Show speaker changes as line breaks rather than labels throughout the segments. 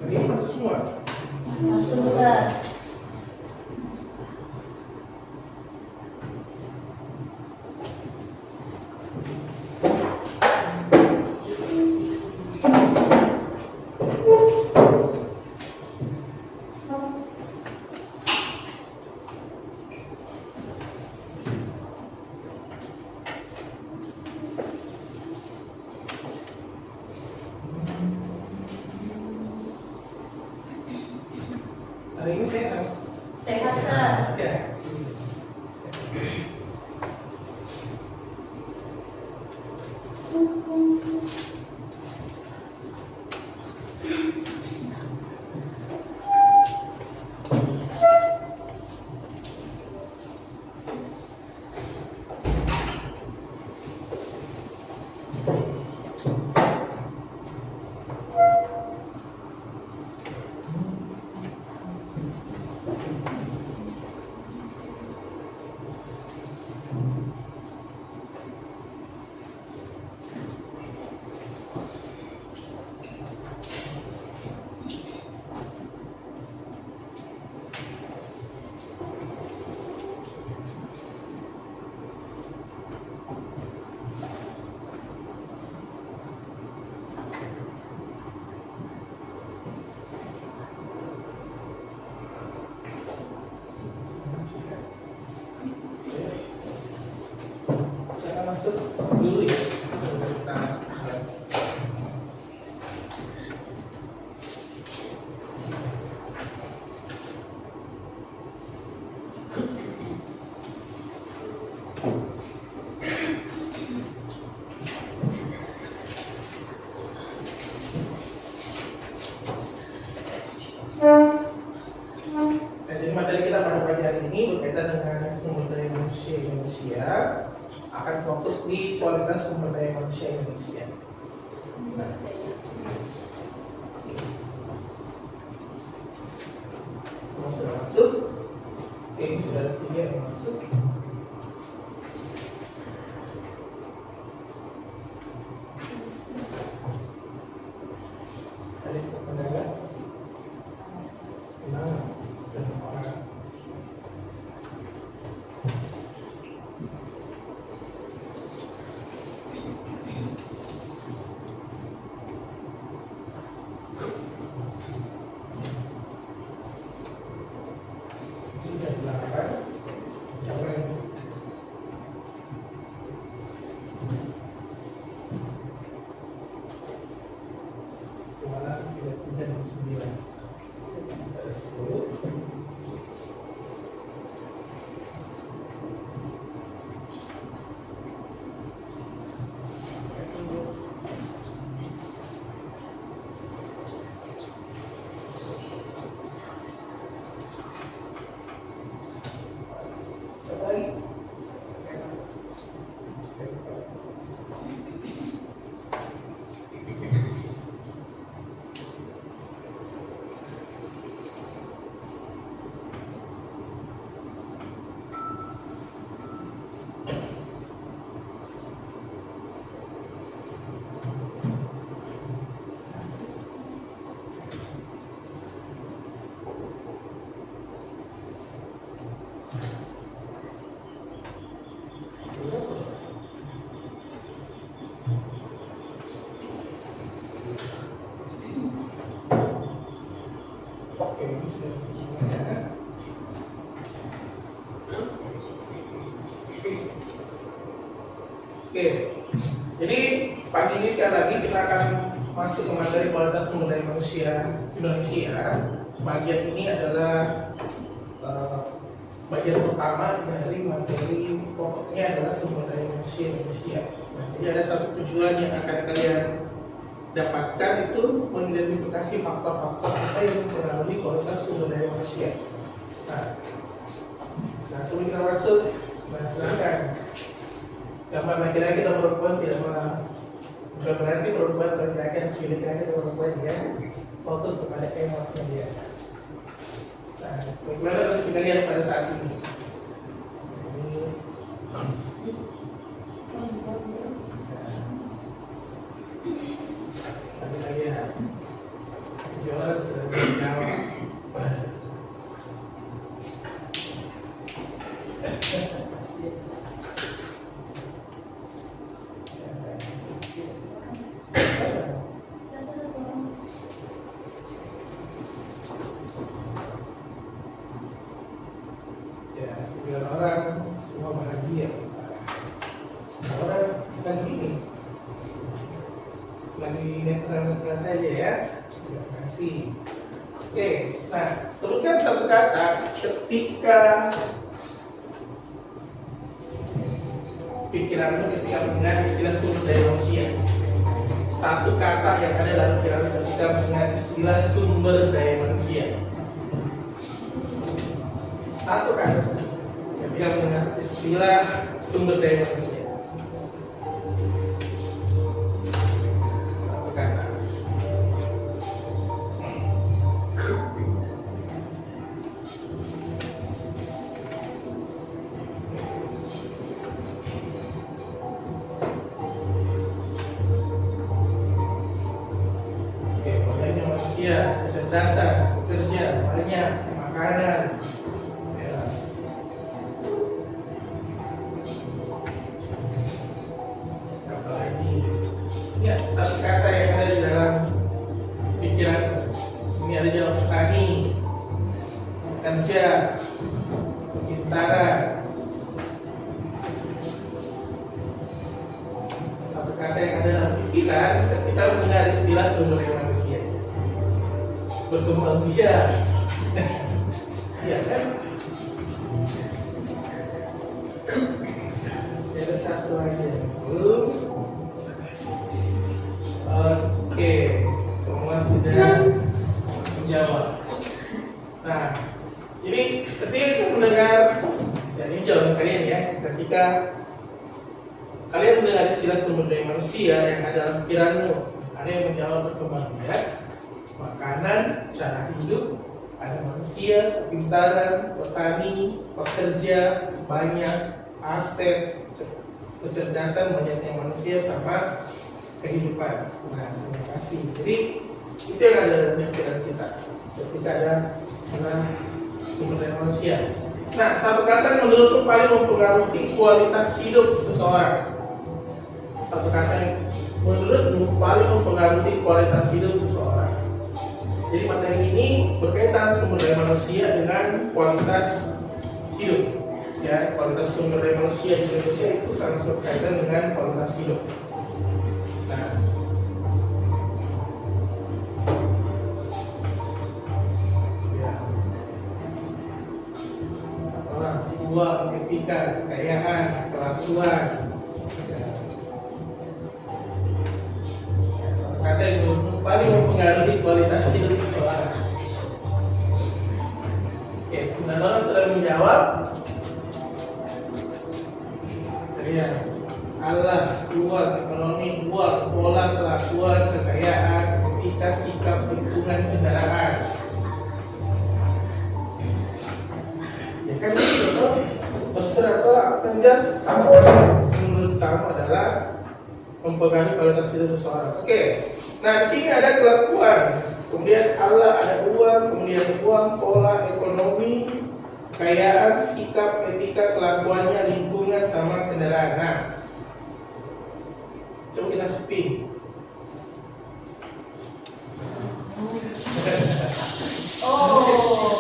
Ini masuk semua?
Masuk, Ustaz.
Hari ini sehat?
Sehat, Ustaz.
Ya. Saya akan masuk dulu ya. Kita lihat. Jadi materi kita pada pagi hari ini berkaitan dengan sumber daya manusia Indonesia, akan fokus di kualitas sumber daya manusia Indonesia. Nah, semua sudah masuk. Oke, ini sudah ada 3 yang masuk. Ada yang terkendala? Nah, sudah orang. Sudah 8. Siapa yang kemana? Tidak 3 dan 9. Ada 10. Oke, jadi pagi ini sekali lagi kita akan masuk ke materi kualitas sumber daya manusia Indonesia. Bagian ini adalah bagian pertama dari materi pokoknya adalah sumber daya manusia Indonesia. Nah, jadi ada satu tujuan yang akan kalian dapatkan, itu mengidentifikasi faktor-faktor apa yang mempengaruhi kualitas sumber daya manusia. Nah, sebelum kita masuk, silakan. Gambar laki-laki dan perempuan bukan berarti perempuan atau laki-laki yang segitu laki-laki atau perempuan, ya fokus kepada emotnya dia. Nah, bagaimana posisi kalian pada saat ini? Sambil lagi ya, jawab sudah menjawab. Ya, 9 orang semua bahagia. Orang lagi netral saja ya. Terima kasih. Oke, nah sebutkan satu kata ketika pikiranmu ketika mendengar istilah sumber daya manusia. Satu kata yang ada dalam pikiranmu ketika mendengar istilah sumber daya manusia. Satu kata saja ketika mendengar istilah sumber daya manusia. Satu kata. Oke, banyaknya manusia, kecerdasan, bekerja, banyak makanan. Ya, satu kata yang ada di dalam pikiran ini ada jawab petani, kerja, pintaran. Satu kata yang ada dalam pikiran ketika mendengar istilah sumber daya manusia. Berkembang biak. Iya kan? Masih ada satu lagi. Oke, semua sudah menjawab. Nah, jadi ketika kita mendengar, dan ini jawaban kalian ya, ketika kalian mendengar istilah sumber daya manusia yang ada dalam pikiranmu, ada yang menjawab berkembang biak, makanan, cara hidup, ada manusia, kepintaran, petani, pekerja, banyak, aset, kecerdasan, banyaknya manusia sama kehidupan. Nah, terima kasih. Jadi itu yang ada dalam pikiran kita ketika ada istilah sumber daya manusia. Nah, satu kata yang menurutku paling mempengaruhi kualitas hidup seseorang. Satu kata yang menurutmu paling mempengaruhi kualitas hidup seseorang. Jadi materi ini berkaitan sumber daya manusia dengan kualitas hidup. Ya, kualitas sumber daya manusia di Indonesia itu sangat berkaitan dengan kualitas hidup. Nah, ya, uang, etika, kekayaan, kelakuan. Ya. Satu kata yang paling mempengaruhi kualitas hidup seseorang. Oke, 9 orang sudah menjawab. Ya, Allah, uang, ekonomi, uang, pola kelakuan, kekayaan, etika, sikap, lingkungan, kendaraan. Ya kan itu terserah tuh apa yang jelas sama orang menurut kamu adalah mempengaruhi kualitas hidup seseorang. Oke, nah di sini ada kelakuan, kemudian Allah, ada uang, kemudian uang, pola, ekonomi, kekayaan, sikap, etika, kelakuannya, lingkungan, sama kendaraan. Nah, coba kita spin.
Oh.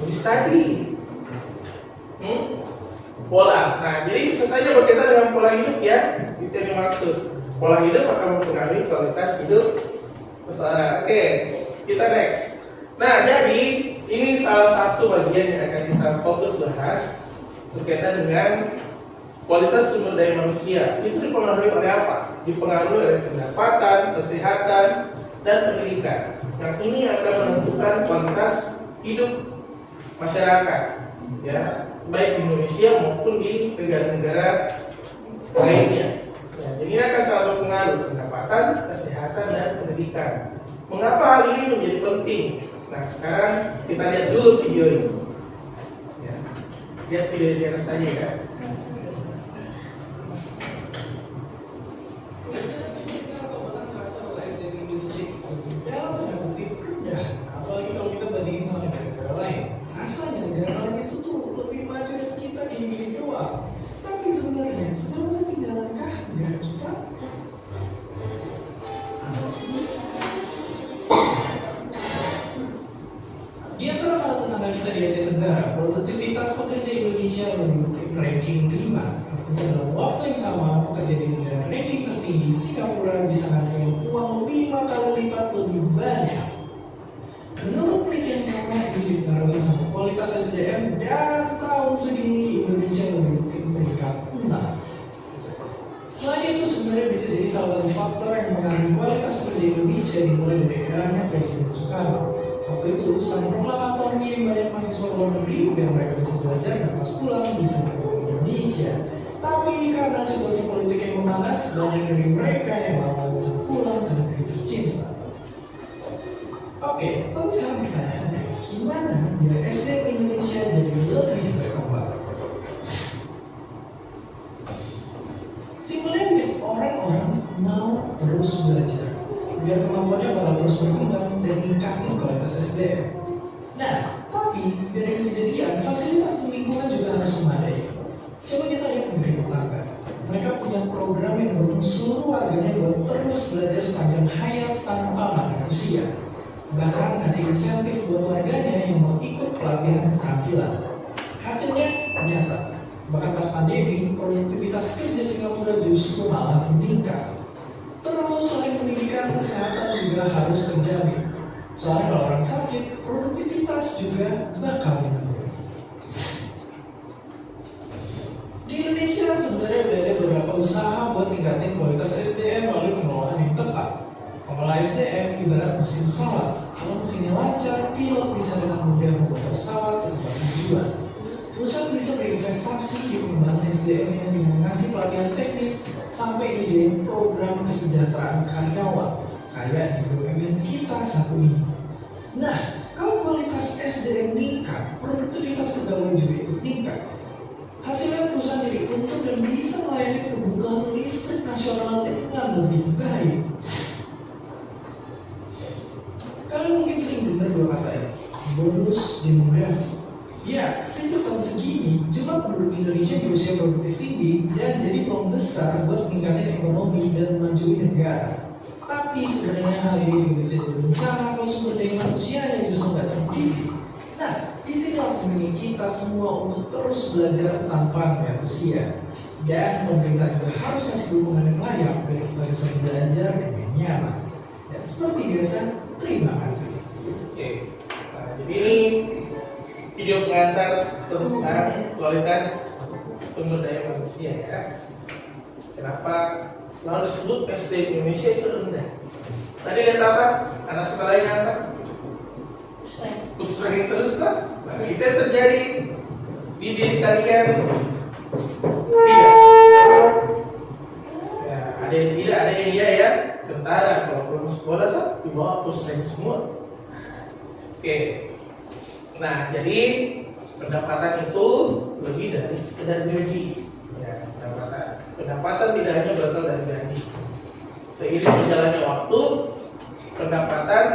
to study. Pola. Nah, jadi bisa saja berkaitan dengan pola hidup ya. Itu yang dimaksud. Pola hidup akan mempengaruhi kualitas hidup seseorang. Oke, kita next. Nah, jadi ini salah satu bagian yang akan kita fokus bahas berkaitan dengan kualitas sumber daya manusia. Itu dipengaruhi oleh apa? Dipengaruhi oleh pendapatan, kesehatan, dan pendidikan. Yang ini akan menentukan kualitas hidup masyarakat, ya, baik di Indonesia maupun di negara-negara lainnya. Ya, jadi ini akan sangat berpengaruh pendapatan, kesehatan, dan pendidikan. Mengapa hal ini menjadi penting? Nah, sekarang kita lihat dulu video ini. Ya, lihat video saja ya.
Apalagi kalau kita bandingin sama negara-negara lain, rasanya negara lain itu tuh lebih maju dari kita individual. Tapi sebenarnya tinggalkah negara kita? Di antara para tetangga kita di Asia Tenggara, produktivitas pekerja Indonesia menduduki ranking 5. Artinya dalam waktu yang sama, pekerja di negara ranking tertinggi Singapura bisa menghasilkan uang 5 kali lipat lebih banyak. Menurut penelitian sama, ini dipengaruhi sama kualitas SDM, dan tahun segini Indonesia menduduki peringkat 6. Selain itu sebenarnya bisa jadi salah satu faktor yang mengaruhi kualitas pekerja Indonesia dimulai dari eranya Presiden Soekarno. Waktu itu lulusan proklamator mengirim banyak mahasiswa luar negeri biar mereka bisa belajar dan pas pulang bisa bekerja di Indonesia. Tapi karena situasi politik yang memanas, banyak dari mereka yang malah bisa pulang ke negeri tercinta. Oke, tapi sekarang pertanyaannya, gimana biar SDM Indonesia jadi lebih berkembang? Simpelnya bikin orang-orang mau terus belajar, biar kemampuannya bakal terus berkembang dan meningkatin kualitas SDM. Nah, tapi biar ini kejadian, fasilitas di lingkungan juga harus memadai. Coba kita lihat negeri tetangga. Mereka punya program yang mendukung seluruh warganya buat terus belajar sepanjang hayat tanpa manusia. Bahkan kasih insentif buat warganya yang mau ikut pelatihan keterampilan. Hasilnya nyata. Bahkan pas pandemi, produktivitas kerja Singapura justru malah meningkat. Terus selain pendidikan, kesehatan juga harus terjamin. Soalnya kalau orang sakit, produktivitas juga bakal menurun. Di Indonesia sebenarnya udah ada beberapa usaha buat tingkatin kualitas SDM melalui pengelolaan yang tepat. Pengelola SDM ibarat mesin pesawat. Kalau mesinnya lancar, pilot bisa dengan mudah membawa pesawat ke tempat tujuan. Perusahaan bisa berinvestasi di pengembangan SDM-nya dengan ngasih pelatihan teknis sampai nyediain program kesejahteraan karyawan kayak di BUMN kita saat ini. Nah, kalau kualitas SDM meningkat, produktivitas pegawai juga ikut meningkat. Hasilnya perusahaan jadi untung dan bisa melayani kebutuhan listrik nasional dengan lebih baik. Kalian mungkin sering dengar dua kata ini, bonus demografi. Ya, sejak tahun segini, jumlah penduduk Indonesia berusia produktif tinggi dan jadi peluang besar buat meningkatkan ekonomi dan memajuin negara. Tapi sebenarnya hal ini juga bisa jadi bencana kalau sumber daya manusianya justru nggak terdidik. Nah, disinilah pemilih kita semua untuk terus belajar tanpa melihat usia. Dan pemerintah juga harus kasih dukungan yang layak biar kita bisa belajar dengan nyaman. Dan seperti biasa, terima kasih.
Oke, nah, jadi ini video pengantar tentang kualitas sumber daya manusia ya. Kenapa selalu disebut SDM Indonesia itu rendah? Tadi lihat apa? Anak sekolahnya apa? Pusreng terus kan? Nah, itu yang terjadi di diri kalian tidak. Ya, ada yang tidak, ada yang iya ya. Kentara kalau pulang sekolah tuh dibawa pusreng semua. Oke. Nah, jadi pendapatan itu lebih dari sekedar gaji. Ya, pendapatan tidak hanya berasal dari gaji. Seiring berjalannya waktu, pendapatan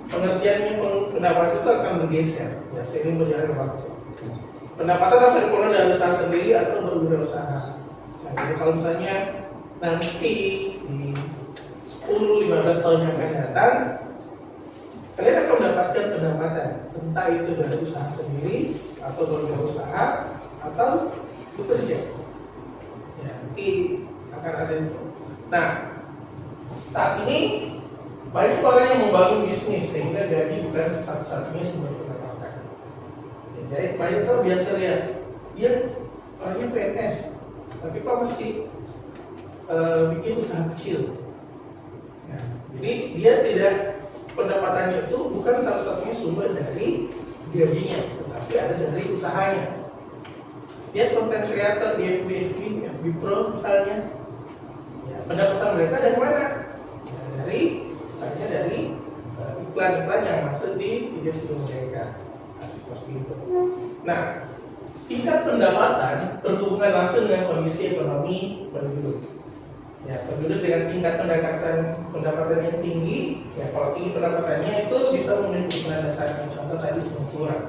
pengertiannya pendapatan itu akan bergeser. Ya, seiring berjalannya waktu. Pendapatan akan diperoleh dari usaha sendiri atau berwirausaha. Nah, jadi kalau misalnya nanti di 10-15 tahun yang akan datang, kalian akan mendapatkan pendapatan, entah itu dari usaha sendiri atau berusaha atau bekerja. Ya, nanti akan ada itu. Nah, saat ini banyak orang yang membangun bisnis sehingga gaji bukan satu-satunya sumber pendapatan. Ya, jadi banyak tuh biasa lihat, dia orangnya PNS, tapi kok masih bikin usaha kecil. Ya, jadi dia tidak, pendapatannya itu bukan satu-satunya sumber dari gajinya, tetapi ada dari usahanya. Dia konten kreator di FB Pro misalnya, ya, pendapatan mereka dari mana? Ya, dari misalnya dari iklan-iklan yang masuk di video-video mereka. Nah, seperti itu. Nah, tingkat pendapatan berhubungan langsung dengan kondisi ekonomi penduduk. Ya, penduduk dengan tingkat pendapatan yang tinggi, ya kalau tinggi pendapatannya itu bisa memenuhi kebutuhan dasarnya. Contoh tadi semua kurang.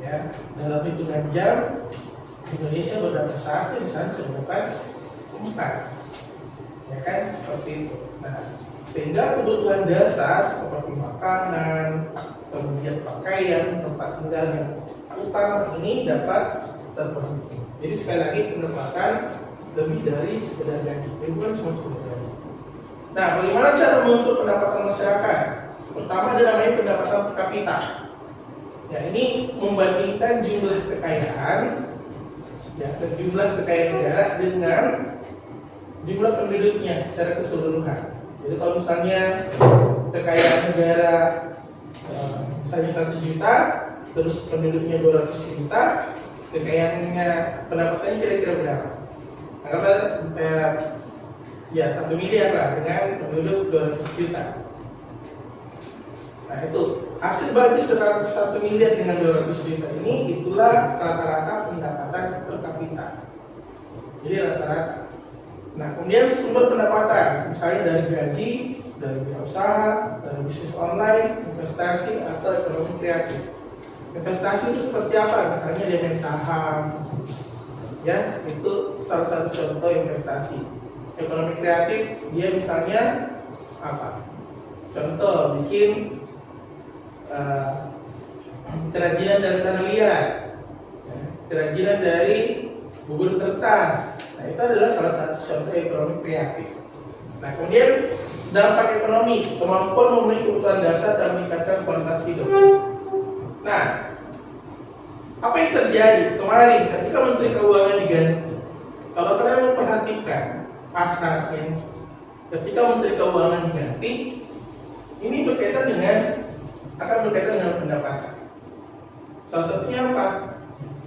Ya, dalam hitungan jam Indonesia beberapa saat itu misalnya sudah dapat 4, ya kan, seperti itu. Nah, sehingga kebutuhan dasar seperti makanan, kemudian pakaian, tempat tinggal yang utama ini dapat terpenuhi. Jadi sekali lagi pendapatan lebih dari sekedar gaji, bukan cuma sekedar gaji. Nah, bagaimana cara mengukur pendapatan masyarakat? Pertama ada namanya pendapatan per kapita. Ya, ini membandingkan jumlah kekayaan, ya, jumlah kekayaan negara dengan jumlah penduduknya secara keseluruhan. Jadi kalau misalnya kekayaan negara misalnya 1 juta, terus penduduknya 200 juta, kekayaannya pendapatannya kira-kira berapa? Anggaplah ya 1 miliar lah dengan penduduk 200 juta. Nah itu hasil bagi 1 miliar dengan 200 juta ini, itulah rata-rata pendapatan per kapita. Jadi rata-rata. Nah kemudian sumber pendapatan, misalnya dari gaji, dari usaha, dari bisnis online, investasi atau ekonomi kreatif. Investasi itu seperti apa? Misalnya dia main saham, ya itu salah satu contoh investasi. Ekonomi kreatif dia misalnya apa? Contoh bikin kerajinan dari tanah liat, ya, kerajinan dari bubur kertas. Nah itu adalah salah satu contoh ekonomi kreatif. Nah kemudian dampak ekonomi, kemampuan memenuhi kebutuhan dasar dan meningkatkan kualitas hidup. Nah, apa yang terjadi kemarin ketika Menteri Keuangan diganti? Kalau kalian memperhatikan pasarnya, ketika Menteri Keuangan diganti, ini akan berkaitan dengan pendapatan. Salah satunya apa?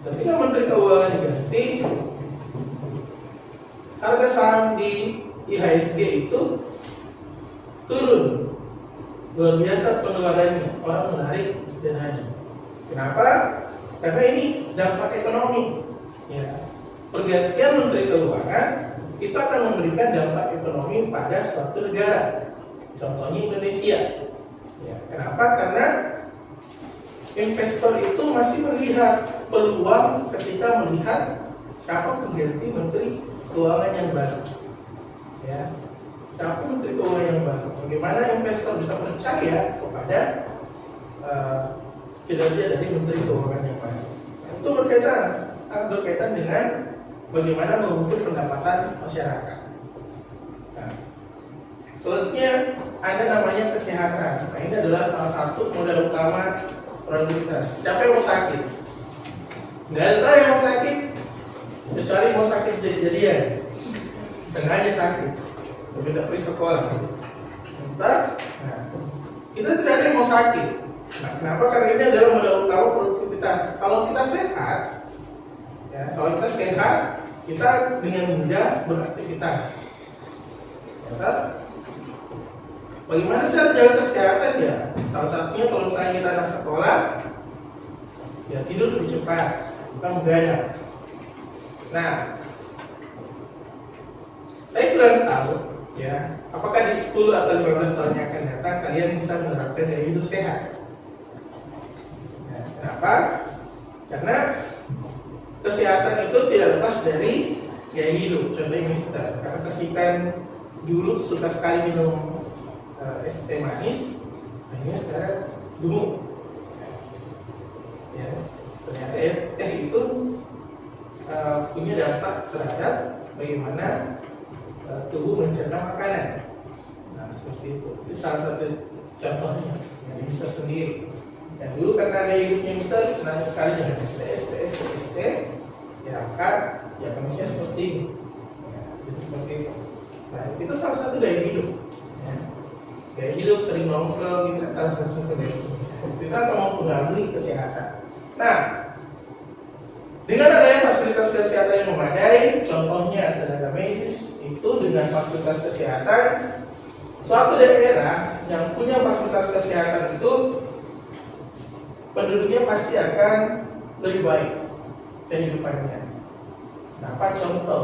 Ketika Menteri Keuangan diganti, harga saham di IHSG itu turun. Luar biasa pengeluarannya, orang menarik dananya. Kenapa? Karena ini dampak ekonomi. Ya, pergantian Menteri Keuangan itu akan memberikan dampak ekonomi pada suatu negara. Contohnya Indonesia. Ya, kenapa? Karena investor itu masih melihat peluang ketika melihat siapa pengganti Menteri Keuangan yang baru. Ya, siapa Menteri Keuangan yang baru? Bagaimana investor bisa percaya kepada kinerja dari Menteri Keuangan yang baru? Itu sangat berkaitan dengan bagaimana mengukur pendapatan masyarakat. Nah, selanjutnya ada namanya kesehatan. Nah, ini adalah salah satu modal utama produktivitas. Siapa yang mau sakit? Nggak ada yang mau sakit, kecuali mau sakit jadi-jadian, sengaja sakit, sampai pergi sekolah. Nah, kita tidak ada yang mau sakit. Nah, kenapa? Karena ini adalah modal utama produktivitas. Kalau kita sehat, ya, kalau kita sehat, kita dengan mudah beraktivitas. Ya, bagaimana cara jaga kesehatan ya? Salah satunya kalau misalnya kita anak sekolah, ya tidur lebih cepat, kita begadang. Nah, saya kurang tahu, ya, apakah di 10 atau 15 tahun yang akan datang kalian bisa menerapkan gaya hidup sehat? Ya, kenapa? Karena kesehatan itu tidak lepas dari gaya hidup. Contohnya misalnya, kakak kesipan dulu suka sekali minum es teh manis, akhirnya sekarang gemuk. Ya, ternyata ya teh itu punya dampak terhadap bagaimana tubuh mencerna makanan. Nah seperti itu salah satu contohnya yang bisa sendiri. Dan dulu karena gaya hidupnya Mister senang sekali dengan ST, ya maka ya kondisinya seperti ini. Ya, jadi seperti itu. Nah itu salah satu gaya hidup. Ya. Gaya hidup sering nongkrong itu salah satu contoh gaya hidup. Kita akan mempengaruhi kesehatan. Nah, dengan adanya fasilitas kesehatan yang memadai, contohnya tenaga medis itu dengan fasilitas kesehatan, suatu daerah yang punya fasilitas kesehatan itu penduduknya pasti akan lebih baik kehidupannya. Nah, apa contoh?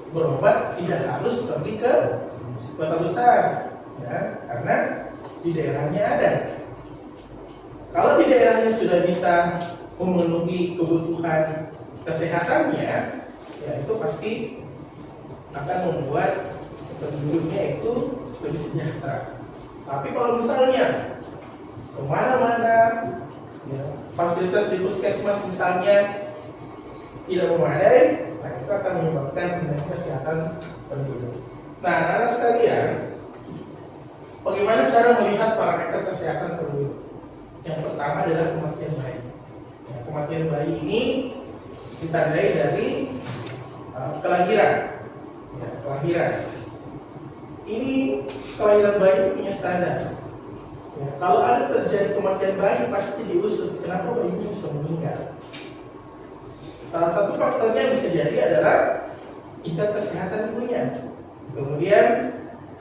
Berobat tidak harus pergi ke kota besar, ya, karena di daerahnya ada. Kalau di daerahnya sudah bisa memenuhi kebutuhan kesehatannya, ya itu pasti akan membuat penduduknya itu lebih sejahtera. Tapi kalau misalnya kemana-mana, ya, fasilitas di puskesmas misalnya tidak memadai, nah itu akan menyebabkan penyakit kesehatan penduduk. Nah, anak-anak sekalian, bagaimana cara melihat parameter kesehatan penduduk? Yang pertama adalah kematian bayi. Ya, kematian bayi ini ditandai dari kelahiran. Ya, kelahiran. Ini kelahiran bayi itu punya standar. Ya, kalau ada terjadi kematian bayi pasti diusut. Kenapa bayinya bisa meninggal? Salah satu faktornya bisa jadi adalah tingkat kesehatan ibunya, kemudian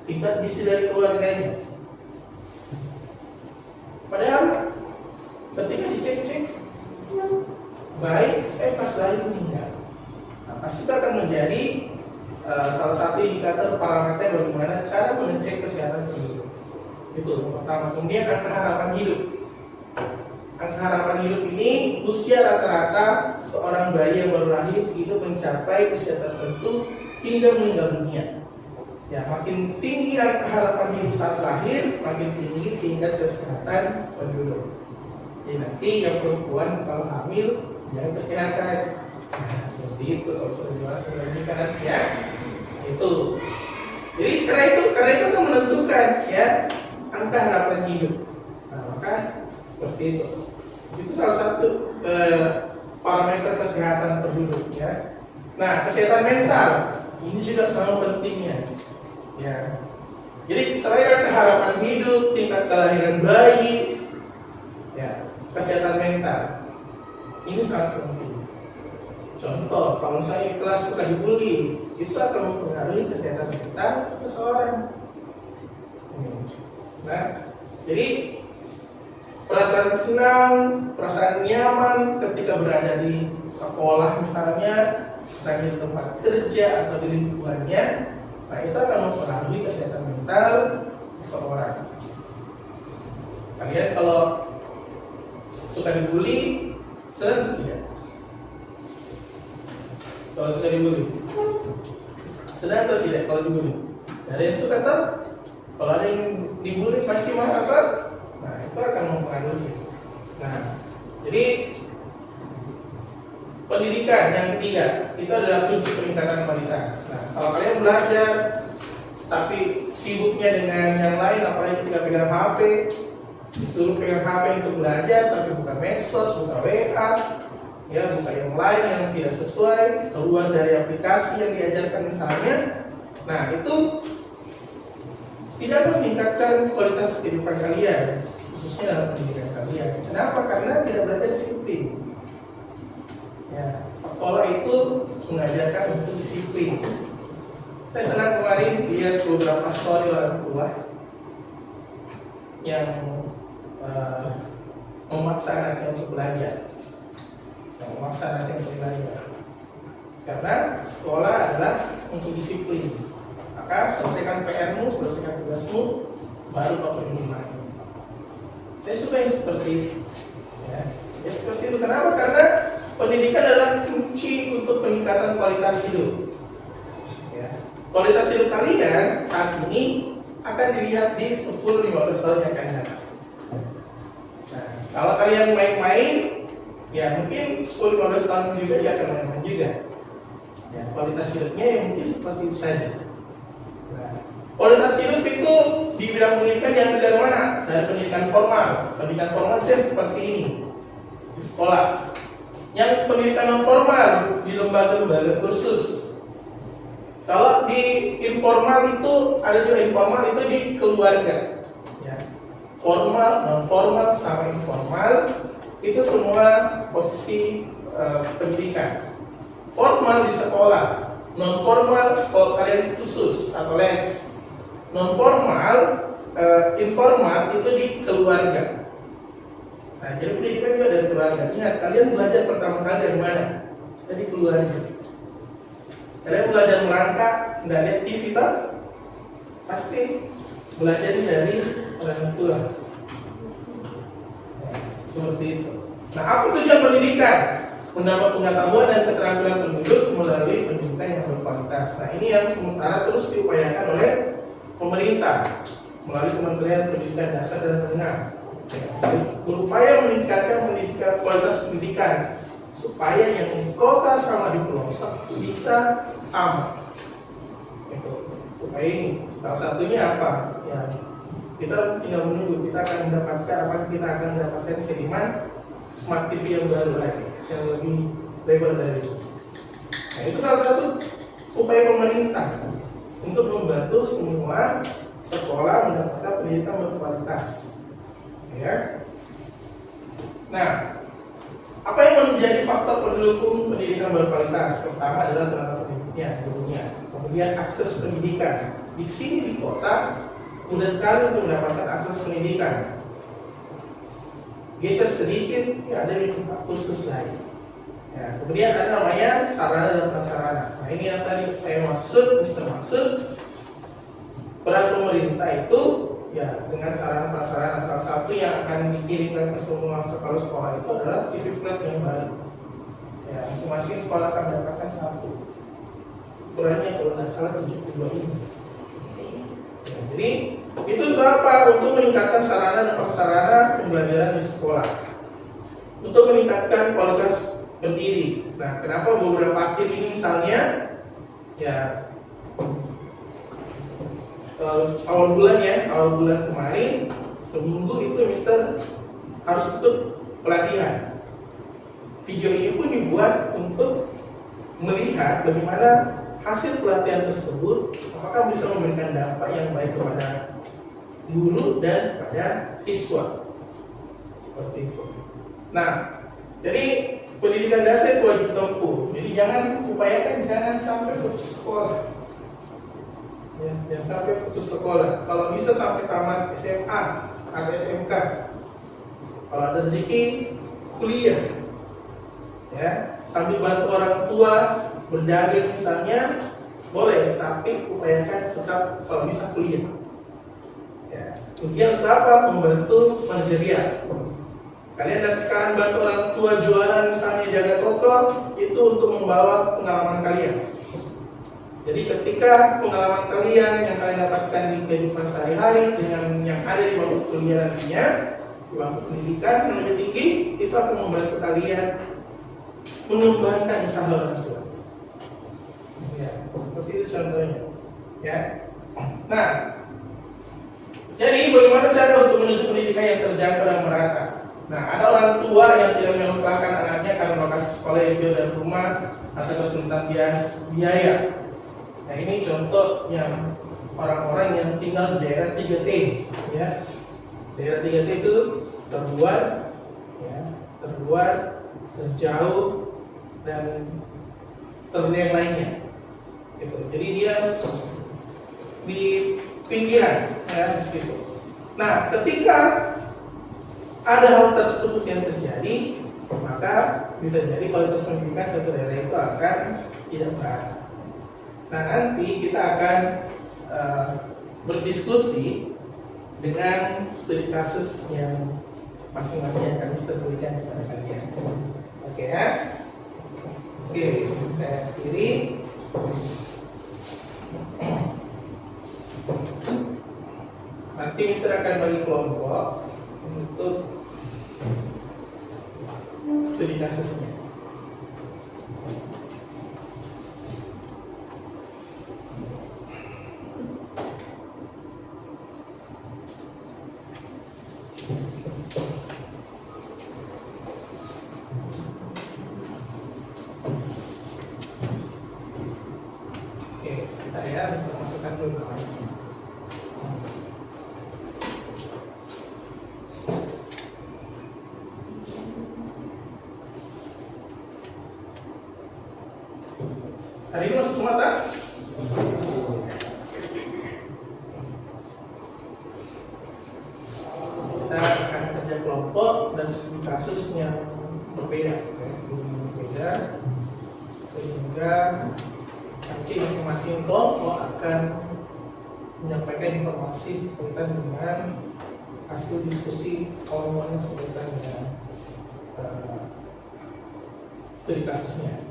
tingkat gizi dari keluarganya. Padahal ketika dicek-cek baik, pas bayi meninggal, nah, pasti itu akan menjadi salah satu indikator parameter bagaimana cara mengecek kesehatan penduduk. Itu yang pertama. Kemudian angka harapan hidup. Angka harapan hidup ini usia rata-rata seorang bayi yang baru lahir itu mencapai usia tertentu hingga meninggal dunia. Ya, makin tinggi angka harapan hidup saat lahir, makin tinggi tingkat kesehatan penduduk. Jadi nanti yang perempuan kalau hamil jaga kesehatan. Nah, seperti itu kalau sudah dewasa menikah nanti ya. Itu. Jadi karena itu akan menentukan ya angka harapan hidup. Nah, maka seperti itu. Itu salah satu parameter kesehatan penduduk ya. Nah, kesehatan mental ini juga sangat pentingnya. Ya. Jadi selain angka harapan hidup, tingkat kelahiran bayi, ya, kesehatan mental ini sangat penting. Contoh, kalau misalnya kelas suka dibully, itu akan mempengaruhi kesehatan mental seseorang. Nah, jadi perasaan senang, perasaan nyaman ketika berada di sekolah misalnya di tempat kerja atau di lingkungannya, nah itu akan mempengaruhi kesehatan mental seseorang. Kalian kalau suka dibully, senang tidak? Kalau suka dibully, senang atau tidak kalau dibully? Ada yang suka atau? Kalau ada yang dibully pasti marah atau? Nah itu akan mempengaruhi. Nah jadi pendidikan yang ketiga itu adalah kunci peningkatan kualitas. Nah kalau kalian belajar tapi sibuknya dengan yang lain, apalagi ketika pegang HP, disuruh pegang HP untuk belajar tapi buka medsos, buka WA, ya buka yang lain yang tidak sesuai, keluar dari aplikasi yang diajarkan misalnya, nah itu tidak akan meningkatkan kualitas kehidupan kalian, khususnya dalam pendidikan kalian. Kenapa? Karena tidak belajar disiplin. Ya, sekolah itu mengajarkan untuk disiplin. Saya senang kemarin lihat beberapa story orang tua yang memaksa anaknya untuk belajar, karena sekolah adalah untuk disiplin. Maka selesaikan PR-mu, selesaikan tugasmu, baru kau pergi main. Saya suka yang seperti itu. Ya seperti itu. Kenapa? Karena pendidikan adalah kunci untuk peningkatan kualitas hidup. Ya. Kualitas hidup kalian saat ini akan dilihat di 10-15 tahun yang akan datang. Kalau kalian main-main, ya mungkin 10-15 tahun juga ya akan main-main juga. Ya, kualitas hidupnya ya mungkin seperti itu saja. Nah, kualitas hidup itu di bidang pendidikan yang dari mana? Dari pendidikan formal. Pendidikan formal saya seperti ini di sekolah. Yang pendidikan non formal di lembaga-lembaga kursus. Kalau di informal itu ada juga informal itu di keluarga. Ya. Formal, non formal, sama informal itu semua posisi pendidikan. Formal di sekolah, non formal kalau kalian khusus atau les. Non formal, informal itu di keluarga. Nah, jadi pendidikan juga dari keluarga. Ingat, kalian belajar pertama kali dari mana? Dari keluarga. Kalian belajar merangkak, nggak lihat TV toh? Pasti belajar dari orang tua. Nah, seperti itu. Nah, apa tujuan pendidikan? Menambah pengetahuan dan keterampilan penduduk melalui pendidikan yang berkualitas. Nah, ini yang sementara terus diupayakan oleh pemerintah melalui Kementerian Pendidikan Dasar dan Menengah. Berupaya meningkatkan kualitas pendidikan supaya yang di kota sama di pelosok bisa sama. Supaya ini salah satunya apa? Ya, kita tinggal menunggu kita akan mendapatkan kiriman smart TV yang baru lagi, yang lebih lebar dari itu. Nah, itu salah satu upaya pemerintah untuk membantu semua sekolah mendapatkan pendidikan berkualitas. Ya. Nah, apa yang menjadi faktor pendukung pendidikan berkualitas? Pertama adalah tenaga pendidiknya, gurunya. Kemudian akses pendidikan. Di sini di kota mudah sekali untuk mendapatkan akses pendidikan. Geser sedikit, ya ada di tempat kursus lain. Ya, kemudian ada namanya sarana dan prasarana. Nah, ini yang tadi saya maksud, peran pemerintah itu ya dengan sarana prasarana. Salah satu yang akan dikirimkan ke semua sekolah-sekolah itu adalah TV flat yang baru. Ya, masing-masing sekolah akan mendapatkan satu. Ukurannya kalau tidak salah 72 inch. Ya, jadi itu untuk apa? Untuk meningkatkan sarana dan prasarana pembelajaran di sekolah. Untuk meningkatkan kualitas pendidik. Nah, kenapa beberapa akhir ini misalnya ya awal bulan kemarin seminggu itu Mister harus tutup pelatihan. Video ini pun dibuat untuk melihat bagaimana hasil pelatihan tersebut apakah bisa memberikan dampak yang baik kepada guru dan kepada siswa. Seperti itu. Nah, jadi pendidikan dasar itu wajib tempuh. Jadi jangan sampai putus sekolah. Ya, jangan sampai putus sekolah. Kalau bisa sampai tamat SMA atau SMK. Kalau ada rezeki kuliah, ya sambil bantu orang tua berdagang misalnya boleh, tapi upayakan tetap kalau bisa kuliah. Ya, kemudian untuk apa? Membantu manajerial. Kalian dan sekarang bantu orang tua jualan misalnya jaga toko itu untuk membawa pengalaman kalian. Jadi ketika pengalaman kalian yang kalian dapatkan di kehidupan sehari-hari dengan yang ada di bangku kuliah nantinya, di bangku pendidikan yang lebih tinggi, itu akan membantu kalian mengembangkan usaha orang tua. Ya, seperti itu contohnya. Ya. Nah, jadi bagaimana cara untuk menuju pendidikan yang terjangkau dan merata? Nah, ada orang tua yang tidak menyekolahkan anaknya karena lokasi sekolah yang jauh dari rumah atau kesulitan biaya. Nah, ini contoh yang orang-orang yang tinggal di daerah 3T, ya. Daerah 3T itu terluar, terjauh, dan yang lainnya. Gitu. Jadi dia di pinggiran, ya, di situ. Nah, ketika ada hal tersebut yang terjadi, maka bisa jadi kualitas pendidikan suatu daerah itu akan tidak merata. Nah, nanti kita akan berdiskusi dengan studi kasus yang masing-masing akan Mister berikan kepada kalian. Oke ya? Oke, saya akhiri. Nanti Mister akan bagi kelompok untuk studi kasusnya. Oke, sebentar ya, bisa masukkan dulu. Hari ini masuk semua tak? Kita akan kerja kelompok dan studi kasus yang berbeda, sehingga nanti masing-masing kelompok akan menyampaikan informasi berkaitan dengan hasil diskusi kelompoknya berkaitan dengan studi kasusnya.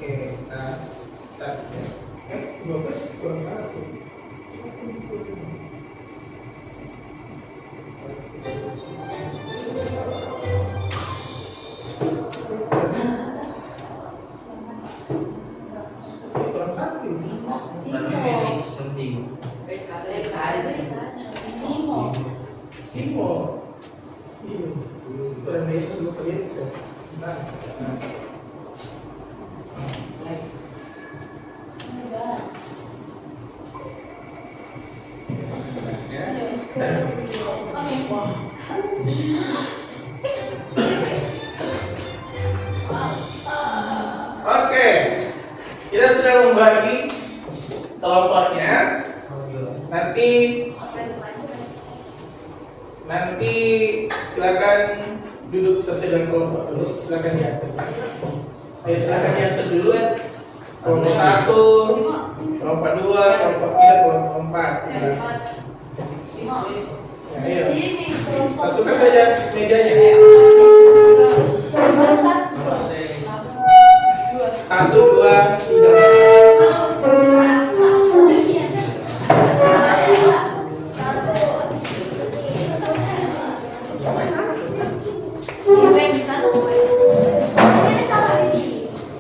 Oke, kita start ya. 12 kurang 1. Kurang 1. Simo. Iya. Kurang itu dulu kelihatan. Nah. Oke, kita sudah membagi kelompoknya. Nanti silakan duduk sesuai dengan kelompok dulu. Silakan diatur. Ayo silakan diatur dulu. Kelompok 1, kelompok 2, kelompok 3, kelompok 4. Ya, ayo. Satukan saja mejanya. 1, 2, 3.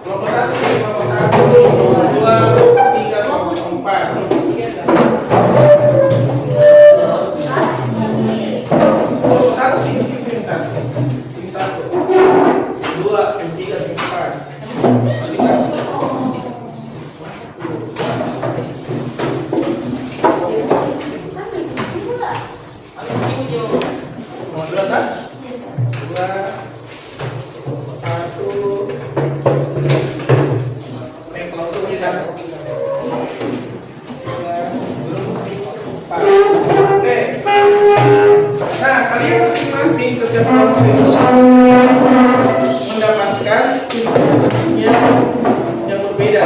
Kelompok 1, kelompok 2, 3, kelompok 4. Kelompok 1 sini 1. Ini 1. 2, 3, 4. Setiap kelompok itu mendapatkan studi kasusnya yang berbeda,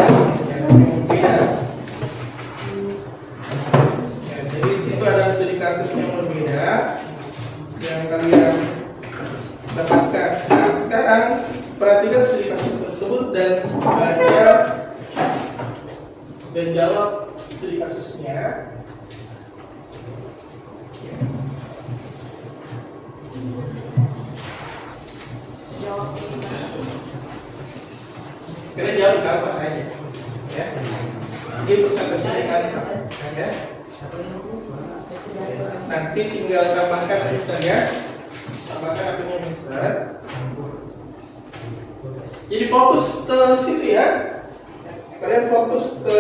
Ya, jadi situ ada studi kasus yang berbeda yang kalian dapatkan. Nah, sekarang perhatikan studi kasus tersebut dan baca dan jawab studi kasusnya. Kita jawab ke apa saja, ya. Ini presentasikan, ya. Nanti tinggal tambahkan Mister ya, tambahkan apanya Mister. Jadi fokus ke situ ya. kalian fokus ke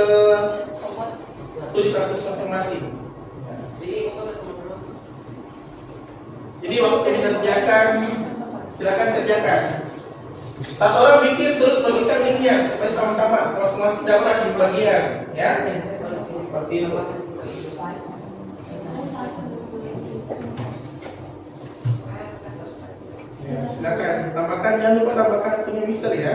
studi kasus masing-masing. Jadi waktu mengerjakan, silakan kerjakan. Satu orang bikin terus bagikan linknya supaya sama-sama masing-masing dapat di bagian, ya. Seperti itu. Ya, silakan tambahkan, jangan lupa tambahkan punya Mister ya.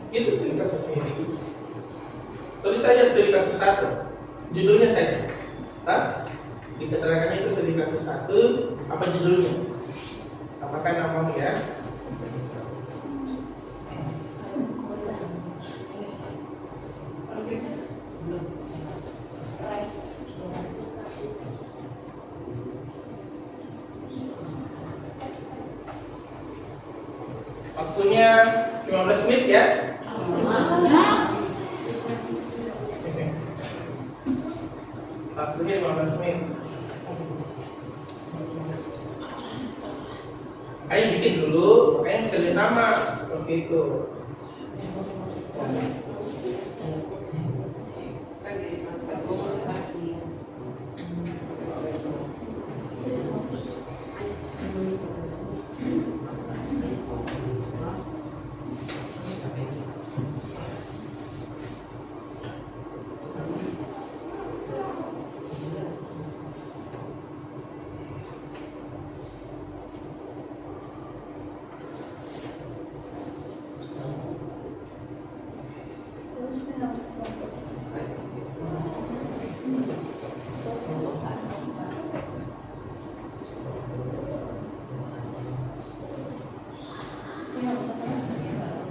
Itu studi kasusnya ini. Tulis saja studi kasus 1, judulnya saja. Hah? Di keterangannya itu studi kasus 1, apa judulnya? Apakah namamu ya? Waktunya 15 menit ya. Waktunya 15 menit. Ayo bikin dulu, makanya kerja sama seperti itu.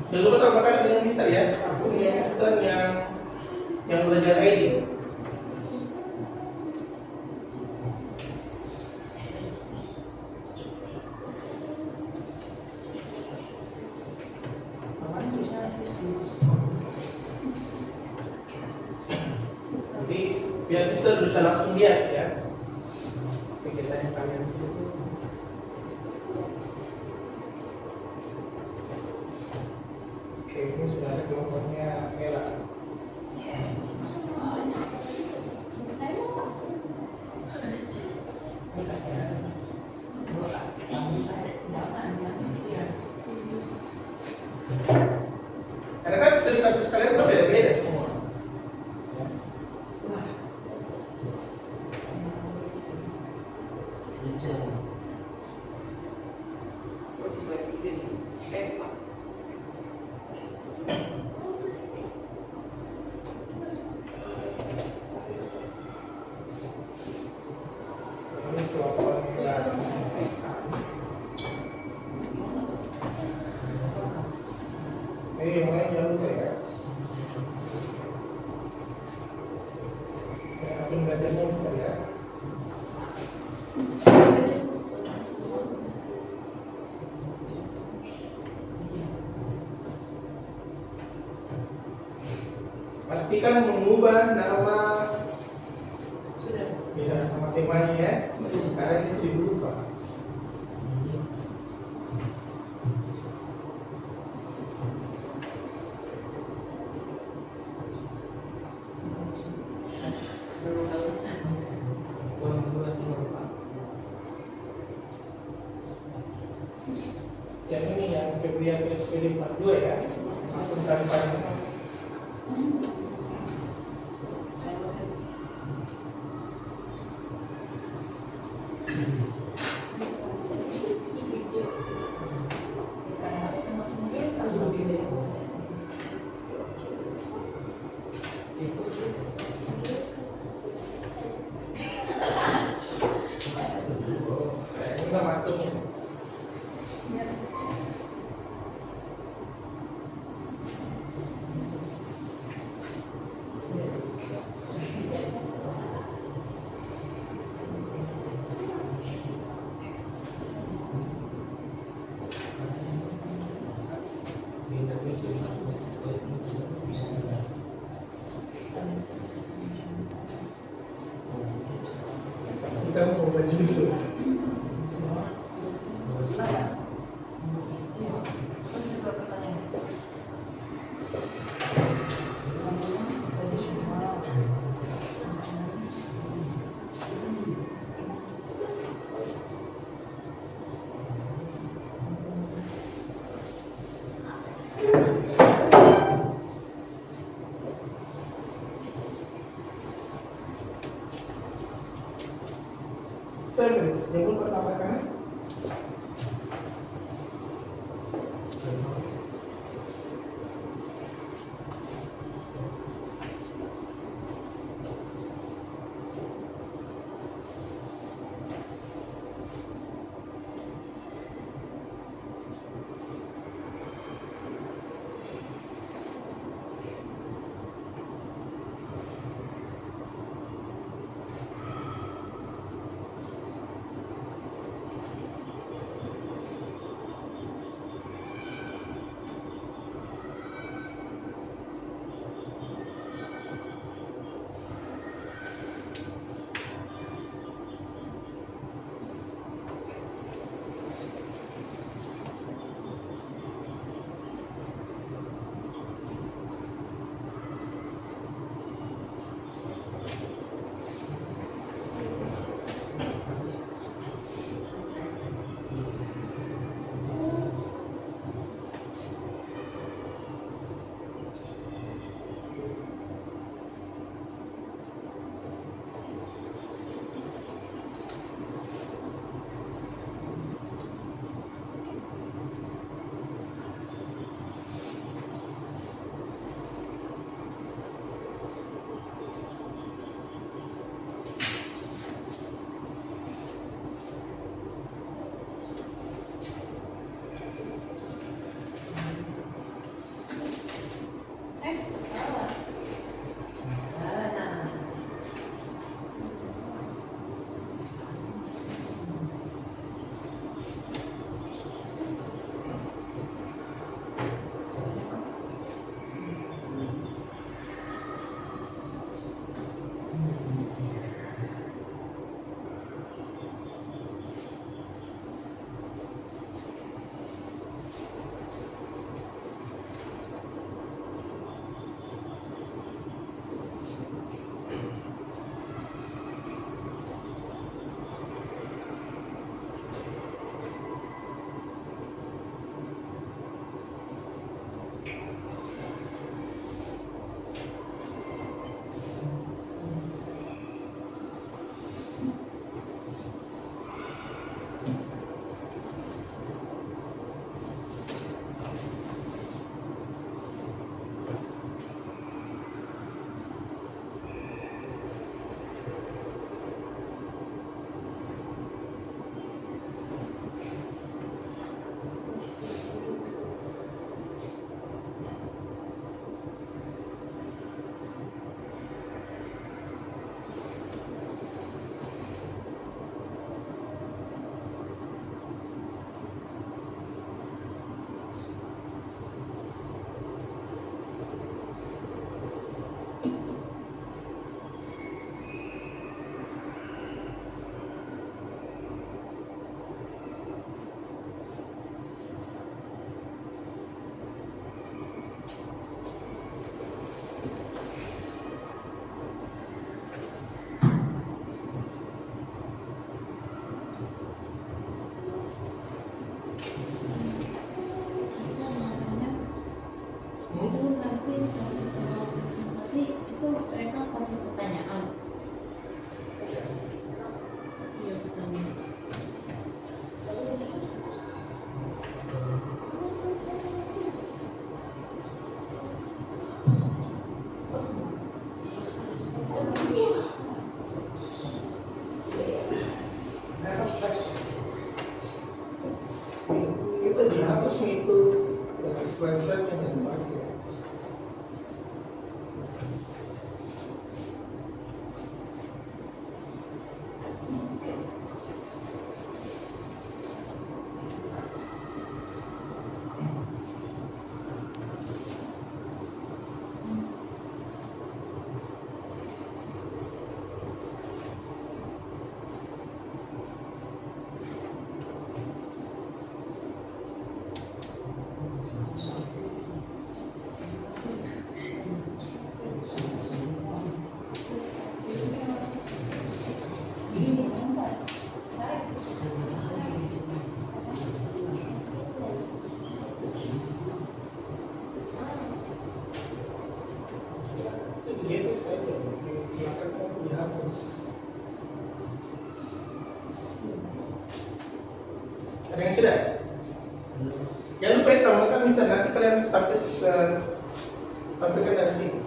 Jangan lupa tambahkan dengan Mister ya. Aku punya Mister yang belajar ID. Nanti biar Mister bisa langsung lihat ya. Kita yang kalian di situ. Oke, ini sudah ada kelompoknya Ella. Karena kan studi kasus kalian itu beda-beda semua. Ini kelompoknya yang lain jangan lupa ya. Aku belajarnya Mister ya. Pastikan mengubah nama. Sudah. Ya, nama temanya ya. Sekarang itu diubah. Yang ini yang Februari SPD 42 ya. Akun kampanye. Kita mau baju dulu.
Ada. Iya. Terus juga pertanyaan.
Service, yang pertama kan? Kita dihapus mengikut slide-slide yang dipakai. sudah. Jangan lupa ya tambahkan misalnya nanti kalian tampilkan dari sini.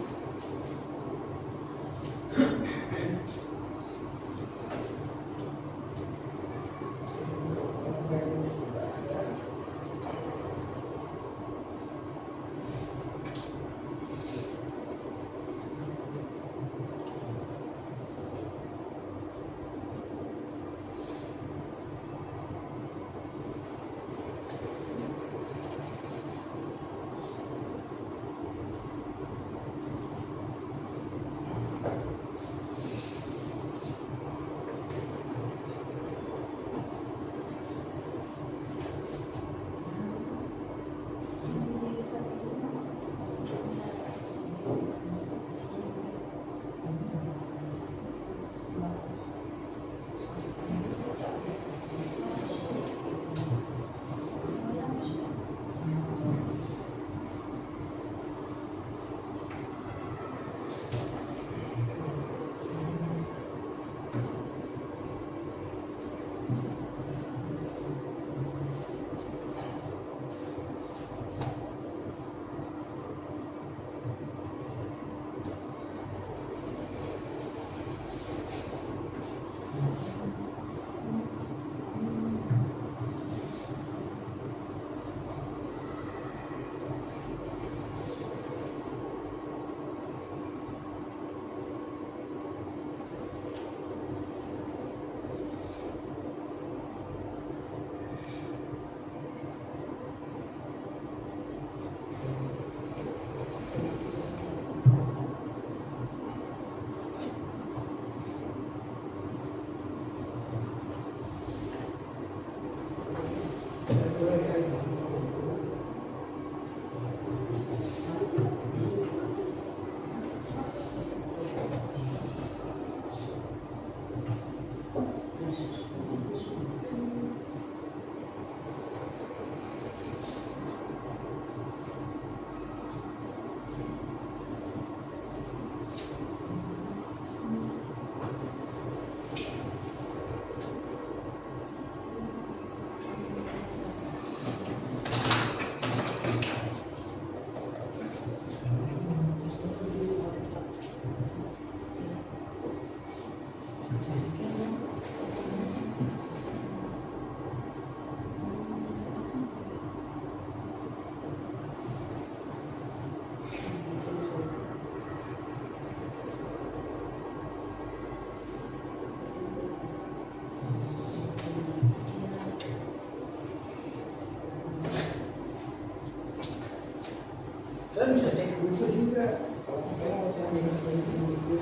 Kalian bisa cek buku juga. Kalau misalnya mau cari kondisi buku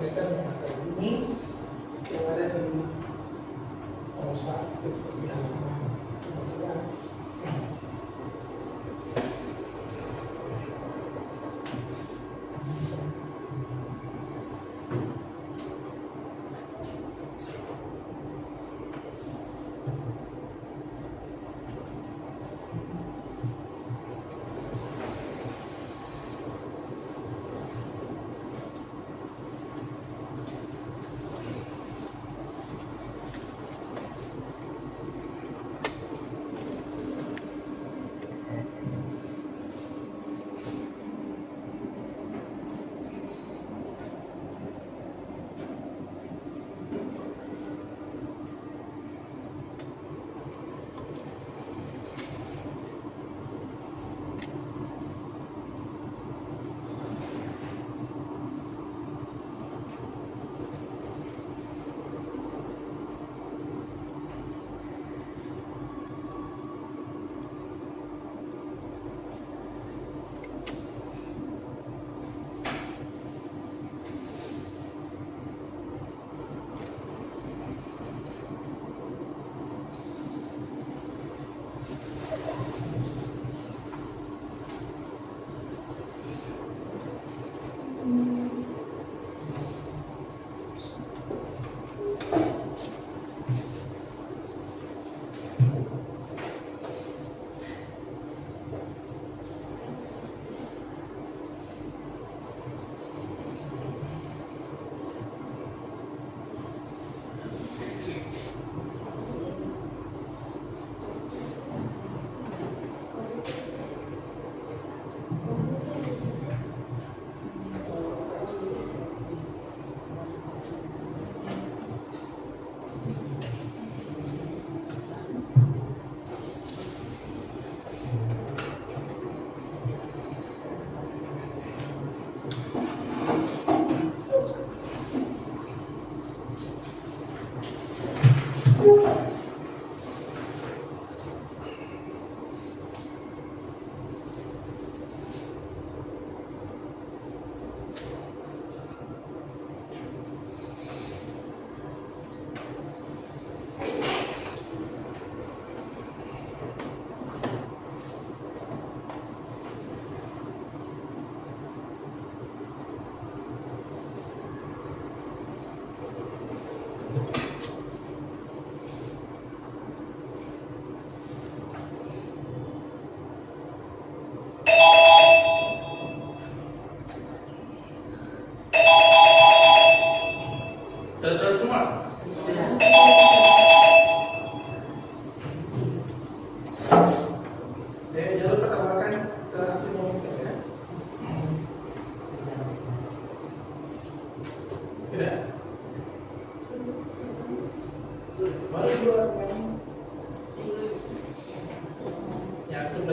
mereka mengatakan ini yang ada di nomor 1 di halaman 15.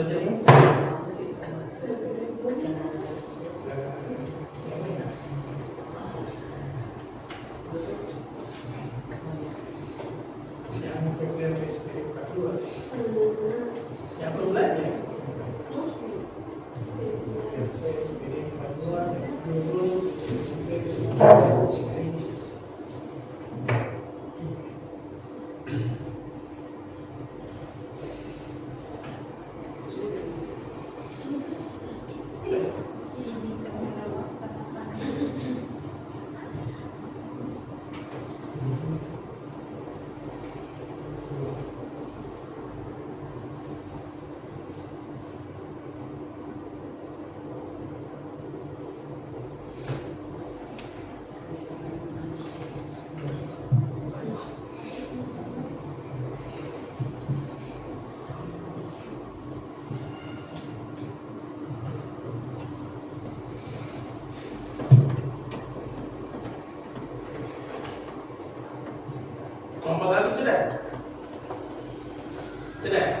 belajarnya? Yang program PSPD 42 yang perlu belajar PSPD 42 yang dulu kelompok 1 sudah? Sudah?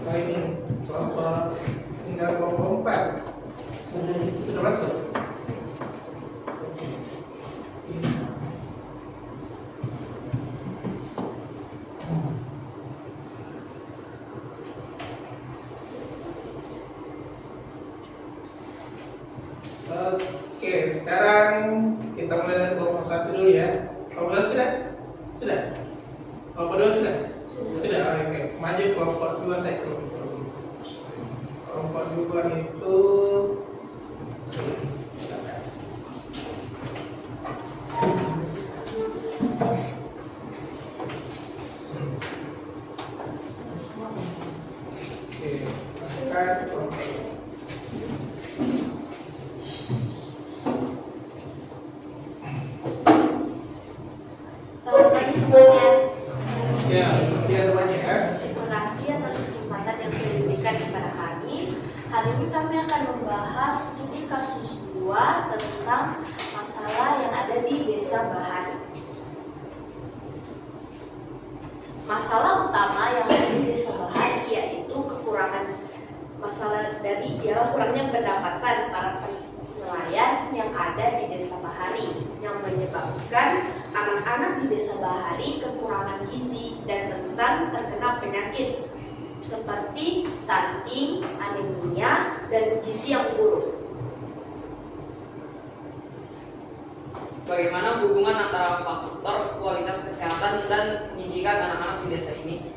Nah ini kelompok tinggal kelompok 4 sudah masuk. Oke, sekarang kita mulai dari kelompok 1 dulu ya. Kelompok 1 sudah? Sudah? Kelompok 2 sudah? Sudah, oke. Maju kelompok 2 saya kelompok 2 itu oke, silakan kelompok 2.
Selamat pagi semuanya.
Ya, semuanya ya.
Terima kasih atas kesempatan yang sudah diberikan kepada kami. Hari ini kami akan membahas studi kasus 2 tentang masalah yang ada di Desa Bahari. Masalah utama yang ada di Desa Bahari yaitu kekurangan masalah dari ialah kurangnya pendapatan para nelayan yang ada di Desa Bahari yang menyebabkan anak-anak di Desa Bahari kekurangan gizi dan rentan terkena penyakit seperti stunting, anemia, dan gizi yang buruk.
Bagaimana hubungan antara faktor kualitas kesehatan dan pendidikan anak-anak di desa ini?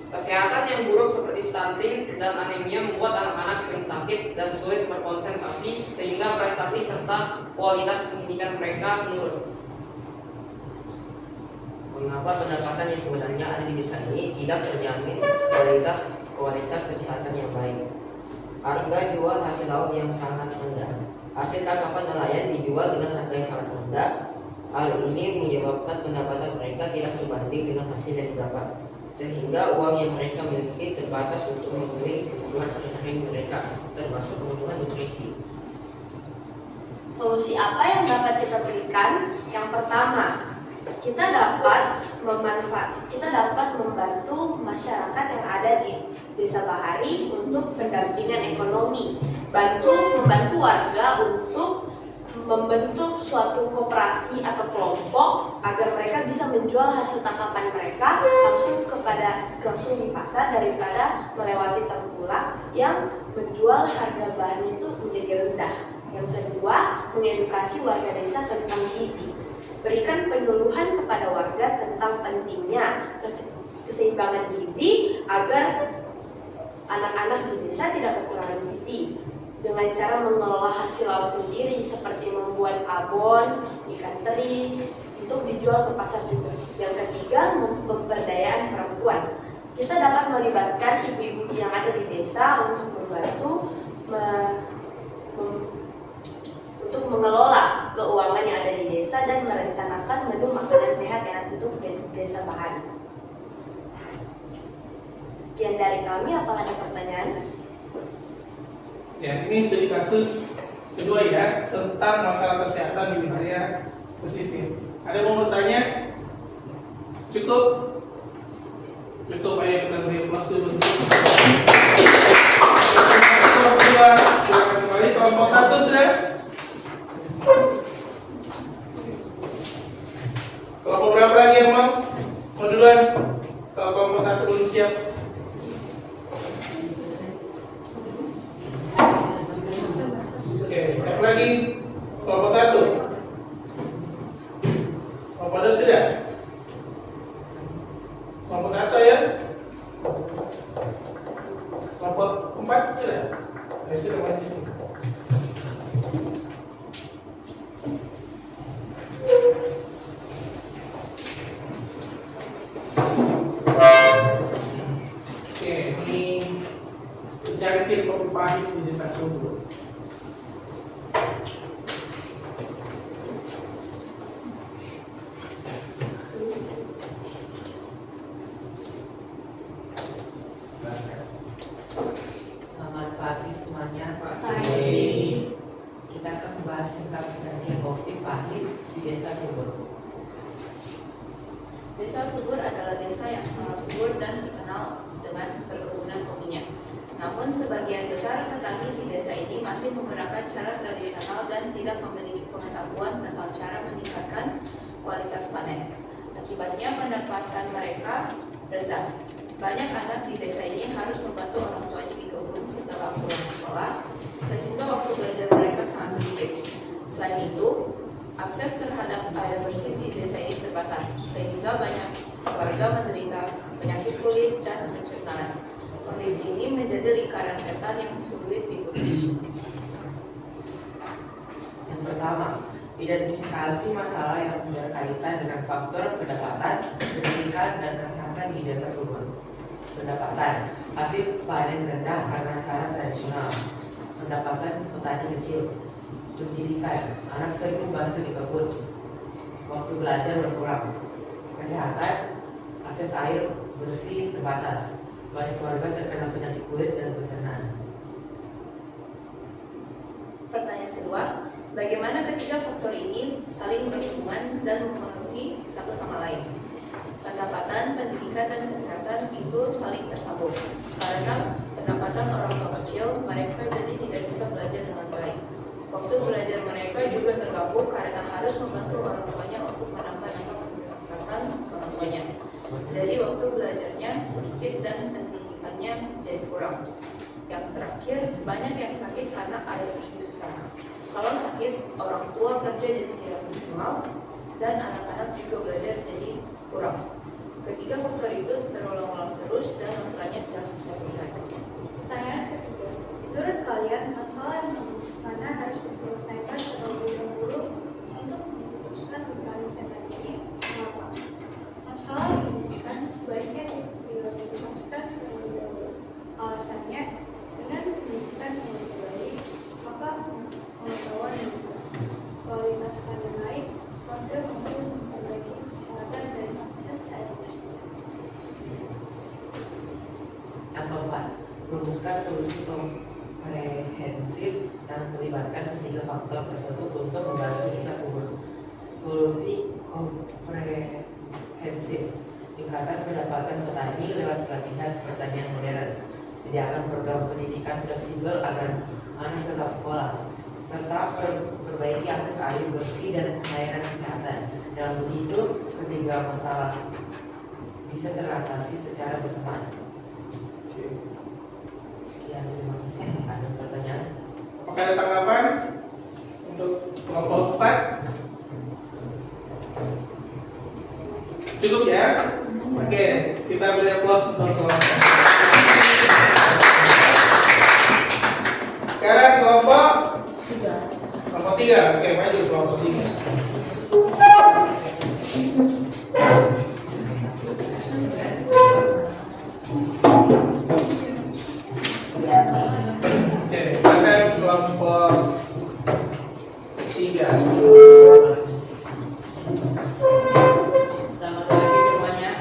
Kesehatan yang buruk seperti stunting dan anemia membuat anak-anak sering sakit dan sulit berkonsentrasi sehingga prestasi serta kualitas pendidikan mereka menurun.
Mengapa pendapatan yang sebenarnya ada di desa ini tidak terjamin kualitas kesehatan yang baik? Harga jual hasil laut yang sangat rendah. Hasil tangkapan nelayan dijual dengan harga yang sangat rendah. Hal ini menyebabkan pendapatan mereka tidak sebanding dengan hasil yang didapat, sehingga uang yang mereka miliki terbatas untuk memenuhi kebutuhan sehari-hari mereka, termasuk kebutuhan nutrisi.
Solusi apa yang dapat kita berikan? Yang pertama, kita dapat membantu masyarakat yang ada di Desa Bahari untuk pendampingan ekonomi, membantu warga untuk membentuk suatu koperasi atau kelompok agar mereka bisa menjual hasil tangkapan mereka langsung di pasar daripada melewati tengkulak yang menjual harga bahan itu menjadi rendah. Yang kedua, mengedukasi warga desa tentang gizi. Berikan penyuluhan kepada warga tentang pentingnya keseimbangan gizi agar anak-anak di desa tidak kekurangan gizi dengan cara mengelola hasil laut sendiri seperti membuat abon, ikan teri untuk dijual ke pasar juga. Yang ketiga, pemberdayaan perempuan. Kita dapat melibatkan ibu-ibu yang ada di desa untuk membantu untuk mengelola keuangan yang ada di desa dan merencanakan menu makanan sehat yang untuk Desa Bahari. Sekian dari kami, apakah ada pertanyaan?
Ya, ini studi kasus kedua ya, tentang masalah kesehatan di wilayah pesisir. Ada yang mau bertanya? Cukup? Cukup ayo kita beri plus dulu. Silakan kembali kelompok 1 sudah. Kelompok berapa lagi yang mau duluan? Kalau kelompok 1 belum siap. Oke, siapa lagi? Kelompok 1. Kelompok 2 sudah. Kelompok 1 ya. Kelompok 4 sudah. Ayo sudah main di sini. Oke, ini secangkir kopi pahit di Desa Subur.
Selamat pagi semuanya. Kita akan membahas tentang secangkir kopi pahit di Desa Subur.
Desa Subur adalah desa yang sangat subur dan terkenal dengan perkebunan kopinya. Namun sebagian besar petani di desa ini masih menggunakan cara tradisional dan tidak memiliki pengetahuan tentang cara meningkatkan kualitas panen. Akibatnya pendapatan mereka rendah. Banyak anak di desa ini harus membantu orang tuanya di kebun setelah pulang sekolah, sehingga waktu belajar mereka sangat sedikit. Selain itu, akses terhadap air bersih di desa ini terbatas, sehingga banyak warga menderita penyakit kulit dan pencernaan. Kondisi ini menjadi lingkaran setan yang sulit diputus.
Yang pertama, identifikasi masalah yang berkaitan dengan faktor pendapatan, pendidikan, dan kesehatan di Desa Subur. Pendapatan, hasil panen rendah karena cara tradisional. Pendapatan petani kecil. Pendidikan, anak sering membantu di kebun. Waktu belajar berkurang. Kesehatan, akses air bersih terbatas. Banyak warga terkena penyakit kulit dan pencernaan.
Pertanyaan kedua, bagaimana ketiga faktor ini saling berhubungan dan mempengaruhi satu sama lain? Pendapatan, pendidikan, dan kesehatan itu saling tersambung. Karena pendapatan orang tua kecil, mereka jadi tidak bisa belajar dengan baik. Waktu belajar mereka juga terganggu karena harus membantu orang tuanya untuk menambah pendapatan orang tuanya. Jadi waktu belajarnya sedikit dan pendidikannya jadi kurang. Yang terakhir, banyak yang sakit karena air bersih susah. Kalau sakit, orang tua kerja jadi tidak maksimal dan anak-anak juga belajar jadi kurang. Ketiga faktor itu terulang-ulang terus dan masalahnya tidak selesai-selesai.
Pertanyaan ketiga, menurut kalian masalah yang mana harus diselesaikan terlebih dahulu untuk memutuskan kembali setan ini? Mengapa? Masalah yang dimutuskan sebaiknya diprioritaskan terlebih dahulu. Alasannya, dengan pendidikan yang lebih baik, maka pengetahuan yang kualitas panen naik, warga mampu memperbaiki kesehatan dan akses air bersih.
Yang keempat, merumuskan solusi komprehensif dan melibatkan ketiga faktor tersebut untuk membantu Desa Subur. Solusi komprehensif: tingkatkan pendapatan petani lewat pelatihan pertanian modern, sediakan program pendidikan fleksibel agar anak tetap sekolah, serta perbaiki akses air bersih dan pelayanan kesehatan. Dengan begitu, ketiga masalah bisa teratasi secara bersamaan. Sekian, terima kasih. Ada pertanyaan?
Apakah ada tanggapan untuk kelompok 4? Cukup ya? Oke, kita beri aplaus untuk kelompok. Sekarang kelompok 3. Oke, maju kelompok 3. Oke, silakan kelompok 3.
Selamat pagi semuanya.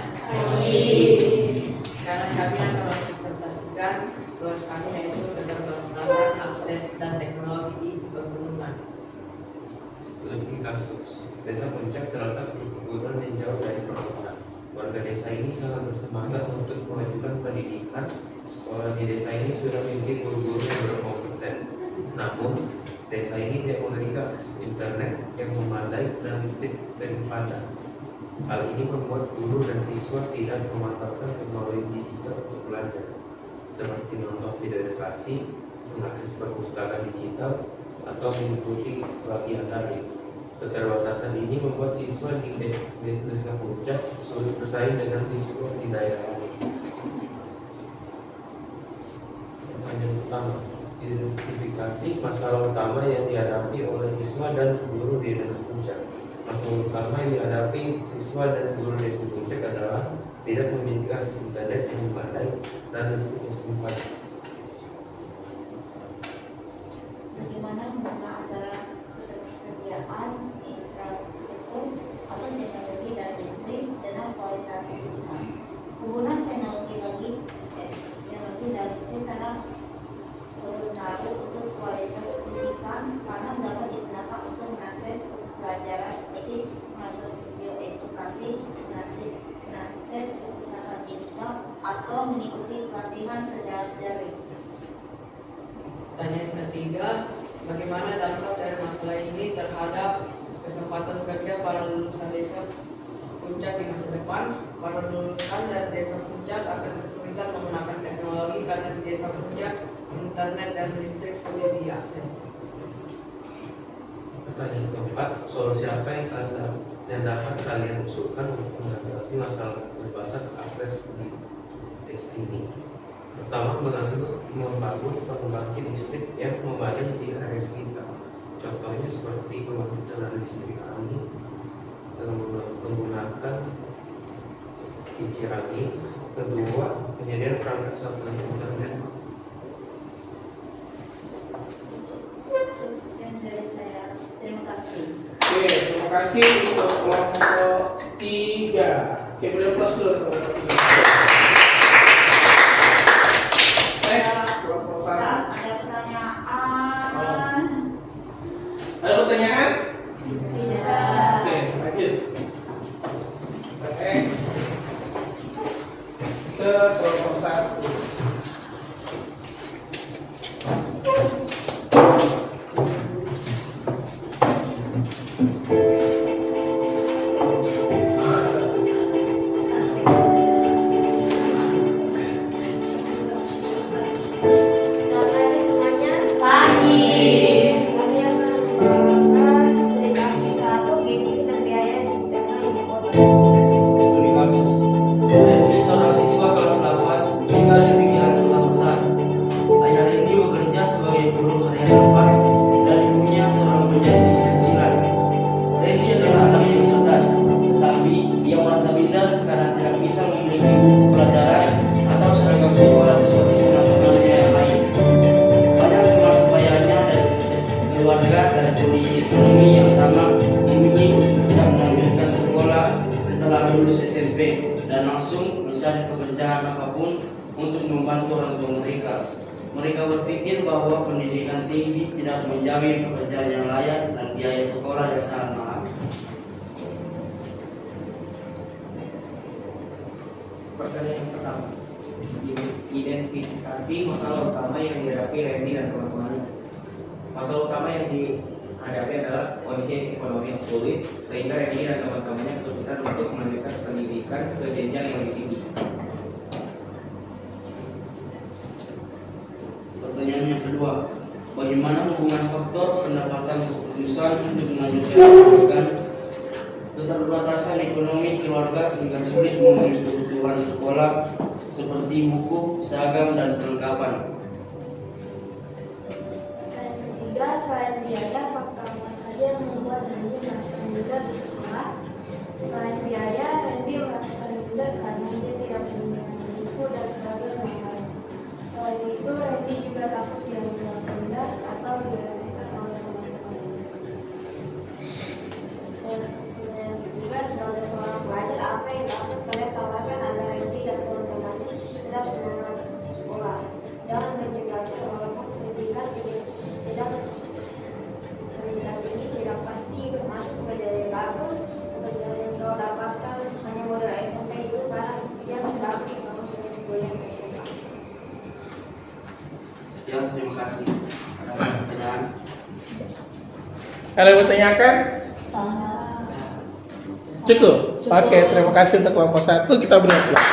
Sekarang kami akan mempresentasikan tugas kami yaitu keterbatasan akses dan teknologi di pegunungan.
Studi kasus. Desa Puncak terletak di pegunungan yang jauh dari perkotaan. Warga desa ini sangat bersemangat untuk memajukan pendidikan. Sekolah di desa ini sudah memiliki guru-guru yang berkompeten. Namun, desa ini tidak memiliki akses internet yang memadai dan listrik sering padam. Hal ini membuat guru dan siswa tidak memanfaatkan teknologi digital untuk belajar, seperti menonton video edukasi, mengakses perpustakaan digital, atau mengikuti pelatihan daring. Keterbatasan ini membuat siswa di desa Puncak sulit bersaing dengan siswa di daerah lain. Yang pertama, identifikasi masalah utama yang dihadapi oleh siswa dan guru di desa Puncak. Masalah utama yang dihadapi siswa dan guru di desa Puncak adalah tidak memiliki akses internet yang memadai dan listrik yang sempat.
Bagaimana membuka antara ketersediaan infrastruktur atau teknologi dan listrik dengan kualitas pendidikan. Penggunaan teknologi dan listrik sangat berpengaruh untuk kualitas pendidikan karena dapat digunakan untuk mengakses pelajaran seperti menonton video edukasi, mengakses perpustakaan digital, atau mengikuti pelatihan secara daring.
Pertanyaan ketiga, bagaimana dampak dari masalah ini terhadap kesempatan kerja para lulusan desa Puncak di masa depan? Para lulusan dari desa Puncak akan kesulitan menggunakan teknologi karena di desa Puncak internet dan listrik sulit diakses.
Pertanyaan keempat, solusi apa yang dapat kalian usulkan untuk mengatasi masalah keterbatasan akses di desa ini? Pertama, membangun pembangkit listrik yang memadai di area sekitar. Contohnya seperti pembangkit tenaga listrik angin dengan menggunakan kincir angin. Kedua, penyediaan perangkat satelit internet.
Sekian dari saya. Terima kasih.
Oke, terima kasih untuk kelompok 3. Oke, boleh plus dulu kelompok 3. Next, kelompok 1.
Ada pertanyaan?
Ada pertanyaan?
Tidak.
Oke, lanjut. Next ke kelompok 1.
Selamat pagi semuanya.
Pagi.
Kami akan membawakan studi kasus 1 gengsi dan biaya di tengah ibu kota.
Studi kasus. Randy seorang siswa kelas 8 tinggal di pinggiran kota besar. Ayah Randy bekerja sebagai buruh harian lepas dan ibunya seorang penjahit di pensiunan. Randy adalah anak yang cerdas, tetapi ia merasa minder karena tidak bisa memiliki buku pelajaran atau seragam sekolah seperti teman-temannya yang lain. Banyak teman sebayanya dari keluarga dan kondisi ekonomi yang sama memilih untuk tidak melanjutkan sekolah setelah lulus SMP dan langsung mencari pekerjaan apapun untuk membantu orang tua mereka. Mereka berpikir bahwa pendidikan tinggi tidak menjamin pekerjaan yang layak dan biaya sekolah yang sangat mahal.
Pertanyaan yang pertama, identifikasi masalah utama yang dihadapi Randy dan teman-temannya. Masalah utama yang dihadapi adalah kondisi ekonomi yang sulit, sehingga Randy dan teman-temannya kesulitan untuk melanjutkan pendidikan ke jenjang yang lebih tinggi.
Pertanyaan yang kedua, bagaimana hubungan faktor pendapatan keputusan untuk melanjutkan pendidikan? Keterbatasan ekonomi keluarga sehingga sulit memenuhi kebutuhan sekolah seperti buku, seragam, dan perlengkapan.
Dan ketiga, selain biaya, faktor apa saja yang membuat Randy merasa minder di sekolah? Selain biaya, Randy merasa minder karena dia tidak menggunakan buku dan seragam yang lain. Selain itu, Randy juga takut dianggap rendah atau diremehkan oleh teman-temannya. Dan yang ketiga, sebagai seorang pelajar, apa yang dapat kalian tawarkan agar Randy dan teman-temannya tetap semangat sekolah? Jangan berhenti belajar walaupun pendidikan tinggi tidak pasti bermasuk ke dari bagus. Pekerjaan yang kau dapatkan hanya modal SMP
terima kasih atas pencerahan.
Ada yang bertanyakan? Cukup? Oke, terima kasih untuk kelompok 1. Kita beri aplaus.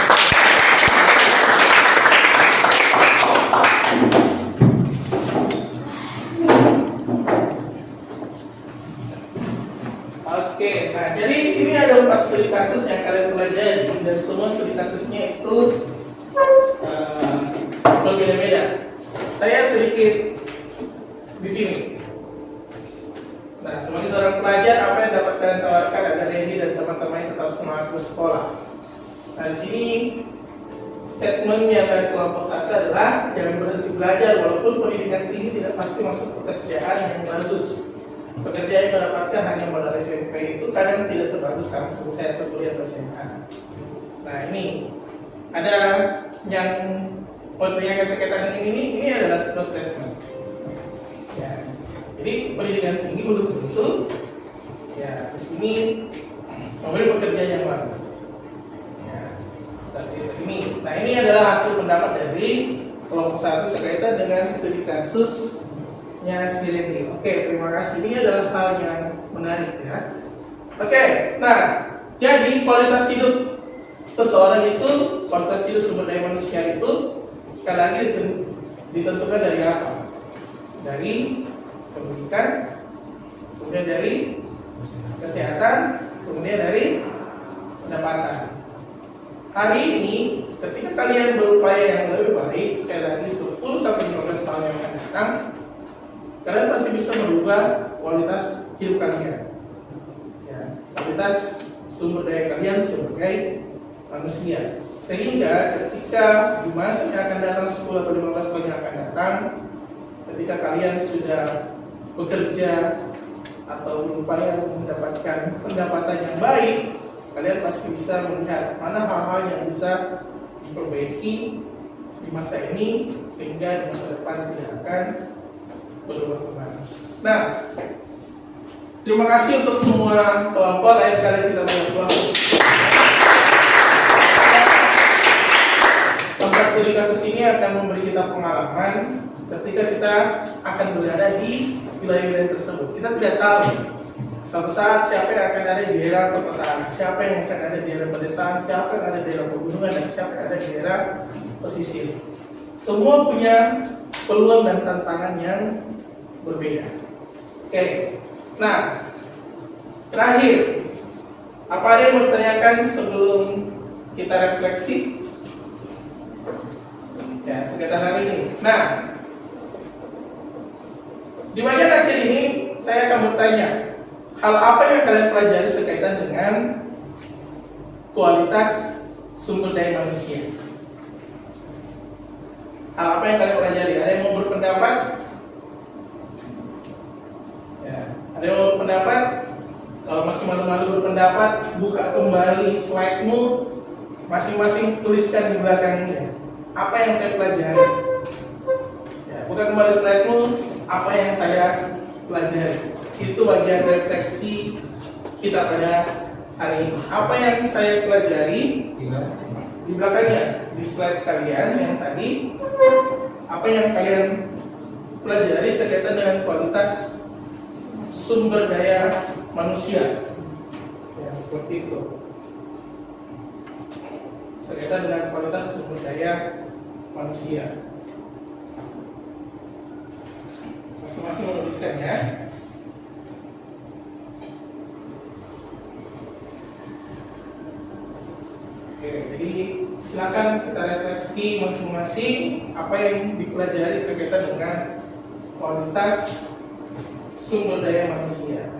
Oke, nah jadi ini ada 4 studi kasus yang kalian pelajari dan semua studi kasusnya itu berbeda-beda. Saya sedikit di sini. Nah, sebagai seorang pelajar, apa yang dapat kalian tawarkan agar Randy dan teman-teman tetap semangat bersekolah? Nah, di sini statementnya dari kelompok 1 adalah jangan berhenti belajar walaupun pendidikan tinggi tidak pasti masuk pekerjaan yang bagus. Pekerjaan yang mendapatkan hanya modal SMP itu kadang tidak sebagus kamu selesai atau kuliah atau SMA. Nah, ini ada yang yang sekaitan dengan ini adalah sebuah statement. Ya. Jadi pendidikan tinggi belum tentu ya di sini memberi pekerjaan yang bagus. Ya, seperti ini. Nah, ini adalah hasil pendapat dari kelompok 1 sekaitan dengan studi kasusnya si Randy. Oke, terima kasih. Ini adalah hal yang menarik ya. Oke, nah jadi kualitas hidup seseorang itu, kualitas hidup sumber daya manusia itu sekali lagi ditentukan dari apa? Dari pendidikan, kemudian dari kesehatan, kemudian dari pendapatan. Hari ini, ketika kalian berupaya yang lebih baik, sekali lagi 10 sampai 15 tahun yang akan datang, kalian pasti bisa merubah kualitas hidup kalian. Ya, kualitas sumber daya kalian sebagai manusia. Sehingga ketika di masa yang akan datang 10 atau 15 tahun yang akan datang, ketika kalian sudah bekerja atau berupaya mendapatkan pendapatan yang baik, kalian pasti bisa melihat mana hal-hal yang bisa diperbaiki di masa ini sehingga di masa depan tidak akan berubah kembali. Nah, terima kasih untuk semua kelompok. Ayo sekarang kita berdoa. Tempat studi kasus ini akan memberi kita pengalaman ketika kita akan berada di wilayah-wilayah tersebut. Kita tidak tahu suatu saat siapa yang akan ada di daerah perkotaan, siapa yang akan ada di daerah pedesaan, siapa yang ada di daerah pegunungan, dan siapa yang ada di daerah pesisir. Semua punya peluang dan tantangan yang berbeda. Oke, nah terakhir, apa ada yang bertanyakan sebelum kita refleksi? Ya, sekitar hari ini. Nah, di bagian akhir ini saya akan bertanya, hal apa yang kalian pelajari sekaitan dengan kualitas sumber daya manusia? Hal apa yang kalian pelajari? Ada yang mau berpendapat? Ya, ada yang mau berpendapat? Kalau masih malu-malu berpendapat, buka kembali slide-mu, masing-masing tuliskan di belakangnya. Apa yang saya pelajari? Ya, buka kembali slide-mu, apa yang saya pelajari. Itu bagian refleksi kita pada hari ini. Apa yang saya pelajari di belakangnya, di slide kalian yang tadi, apa yang kalian pelajari sekaitan dengan kualitas sumber daya manusia. Ya, seperti itu. Sekaitan dengan kualitas sumber daya manusia. Masing-masing menuliskan ya. Oke, jadi silakan kita refleksi masing-masing apa yang dipelajari sekaitan dengan kualitas sumber daya manusia.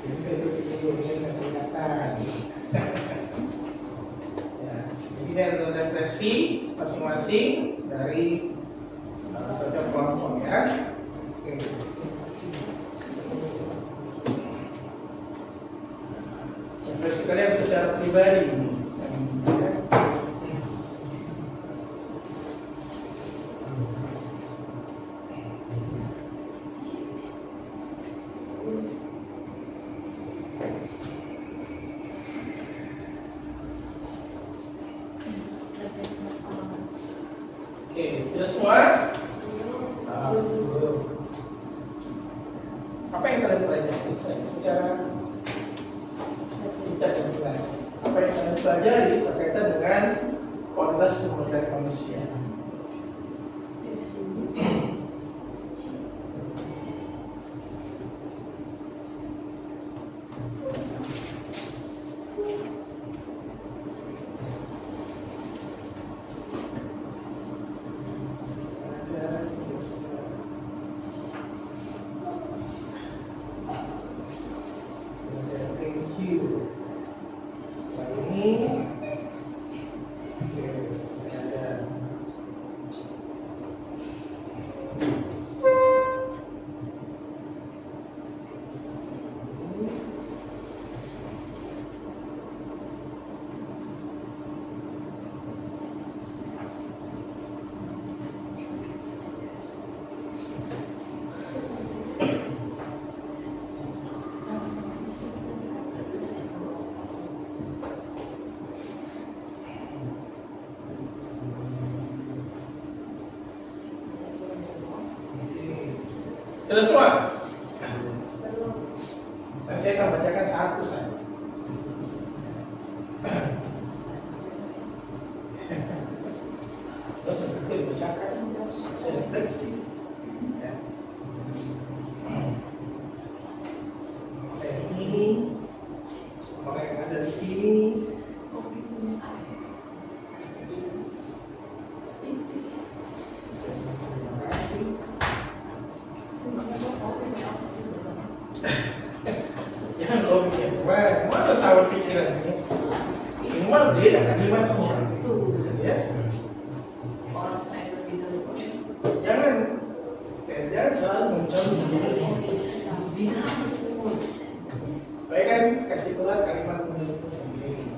Jadi saya berpikir yang kelihatan. Ya, jadi ini adalah refleksi masing-masing dari setiap kelompok ya. Oke. Refleksi kalian secara pribadi. Oke, sudah semua? Apa yang kalian pelajari secara singkat dan jelas? Apa yang kalian pelajari berkaitan dengan kualitas sumber daya manusia? Sudah semua? Dan saya akan bacakan satu saja. Terus nanti dibacakan seleksi. Ya. Ini apa yang ada di sini? Jangan kau pikir, masa salah pikirannya? Ini mah beda kalimatnya. Ya.
Orang saya lebih dulu.
Jangan selalu mencontoh diri. Baik kan kasih keluar kalimat menurutmu sendiri.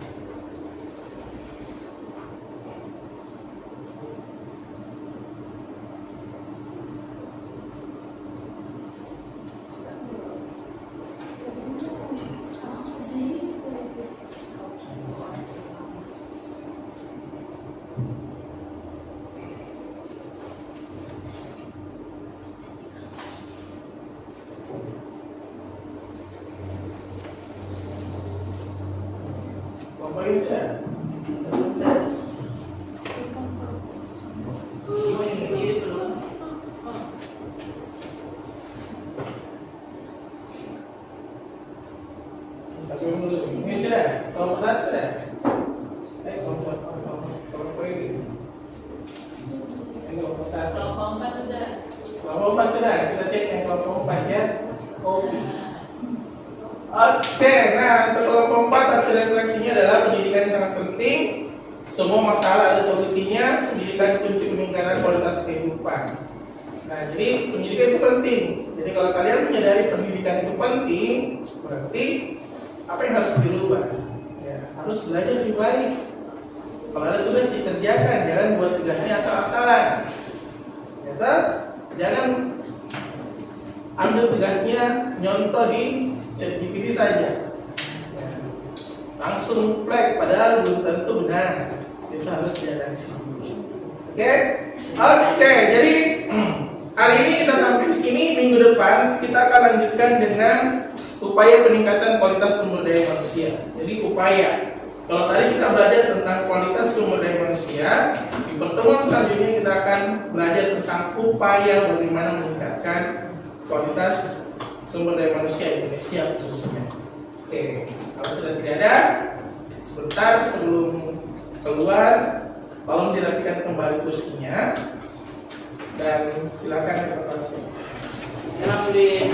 Bapak Ibu sudah?
Ini sendiri belum.
Satu dulu. Ini sudah? Kelompok satu sudah? Kelompok ini. Kelompok satu.
Kelompok 4 sudah.
Kelompok 4 sudah. Kita cek yang kelompok 4 ya. Kopi. Oke, nah untuk kelompok 4 hasil refleksinya adalah pendidikan sangat penting. Semua masalah ada solusinya. Pendidikan kunci peningkatan kualitas kehidupan. Nah, jadi pendidikan itu penting. Jadi kalau kalian menyadari pendidikan itu penting, berarti apa yang harus dirubah? Ya, harus belajar lebih baik. Kalau ada tugas dikerjakan, jangan buat tugasnya asal-asalan. Ya, jangan ambil tugasnya nyontoh di ChatGPT saja. Ya. Langsung plek, padahal belum tentu benar. Itu harus dianalisis dulu. Oke, jadi hari ini kita sampai di sini. Minggu depan kita akan lanjutkan dengan upaya peningkatan kualitas sumber daya manusia. Jadi upaya. Kalau tadi kita belajar tentang kualitas sumber daya manusia, di pertemuan selanjutnya kita akan belajar tentang upaya bagaimana meningkatkan kualitas sumber daya manusia Indonesia khususnya. Oke, kalau sudah tidak ada, sebentar sebelum keluar, tolong dirapikan kembali kursinya dan silakan evaluasi.
Kenapa, Bis?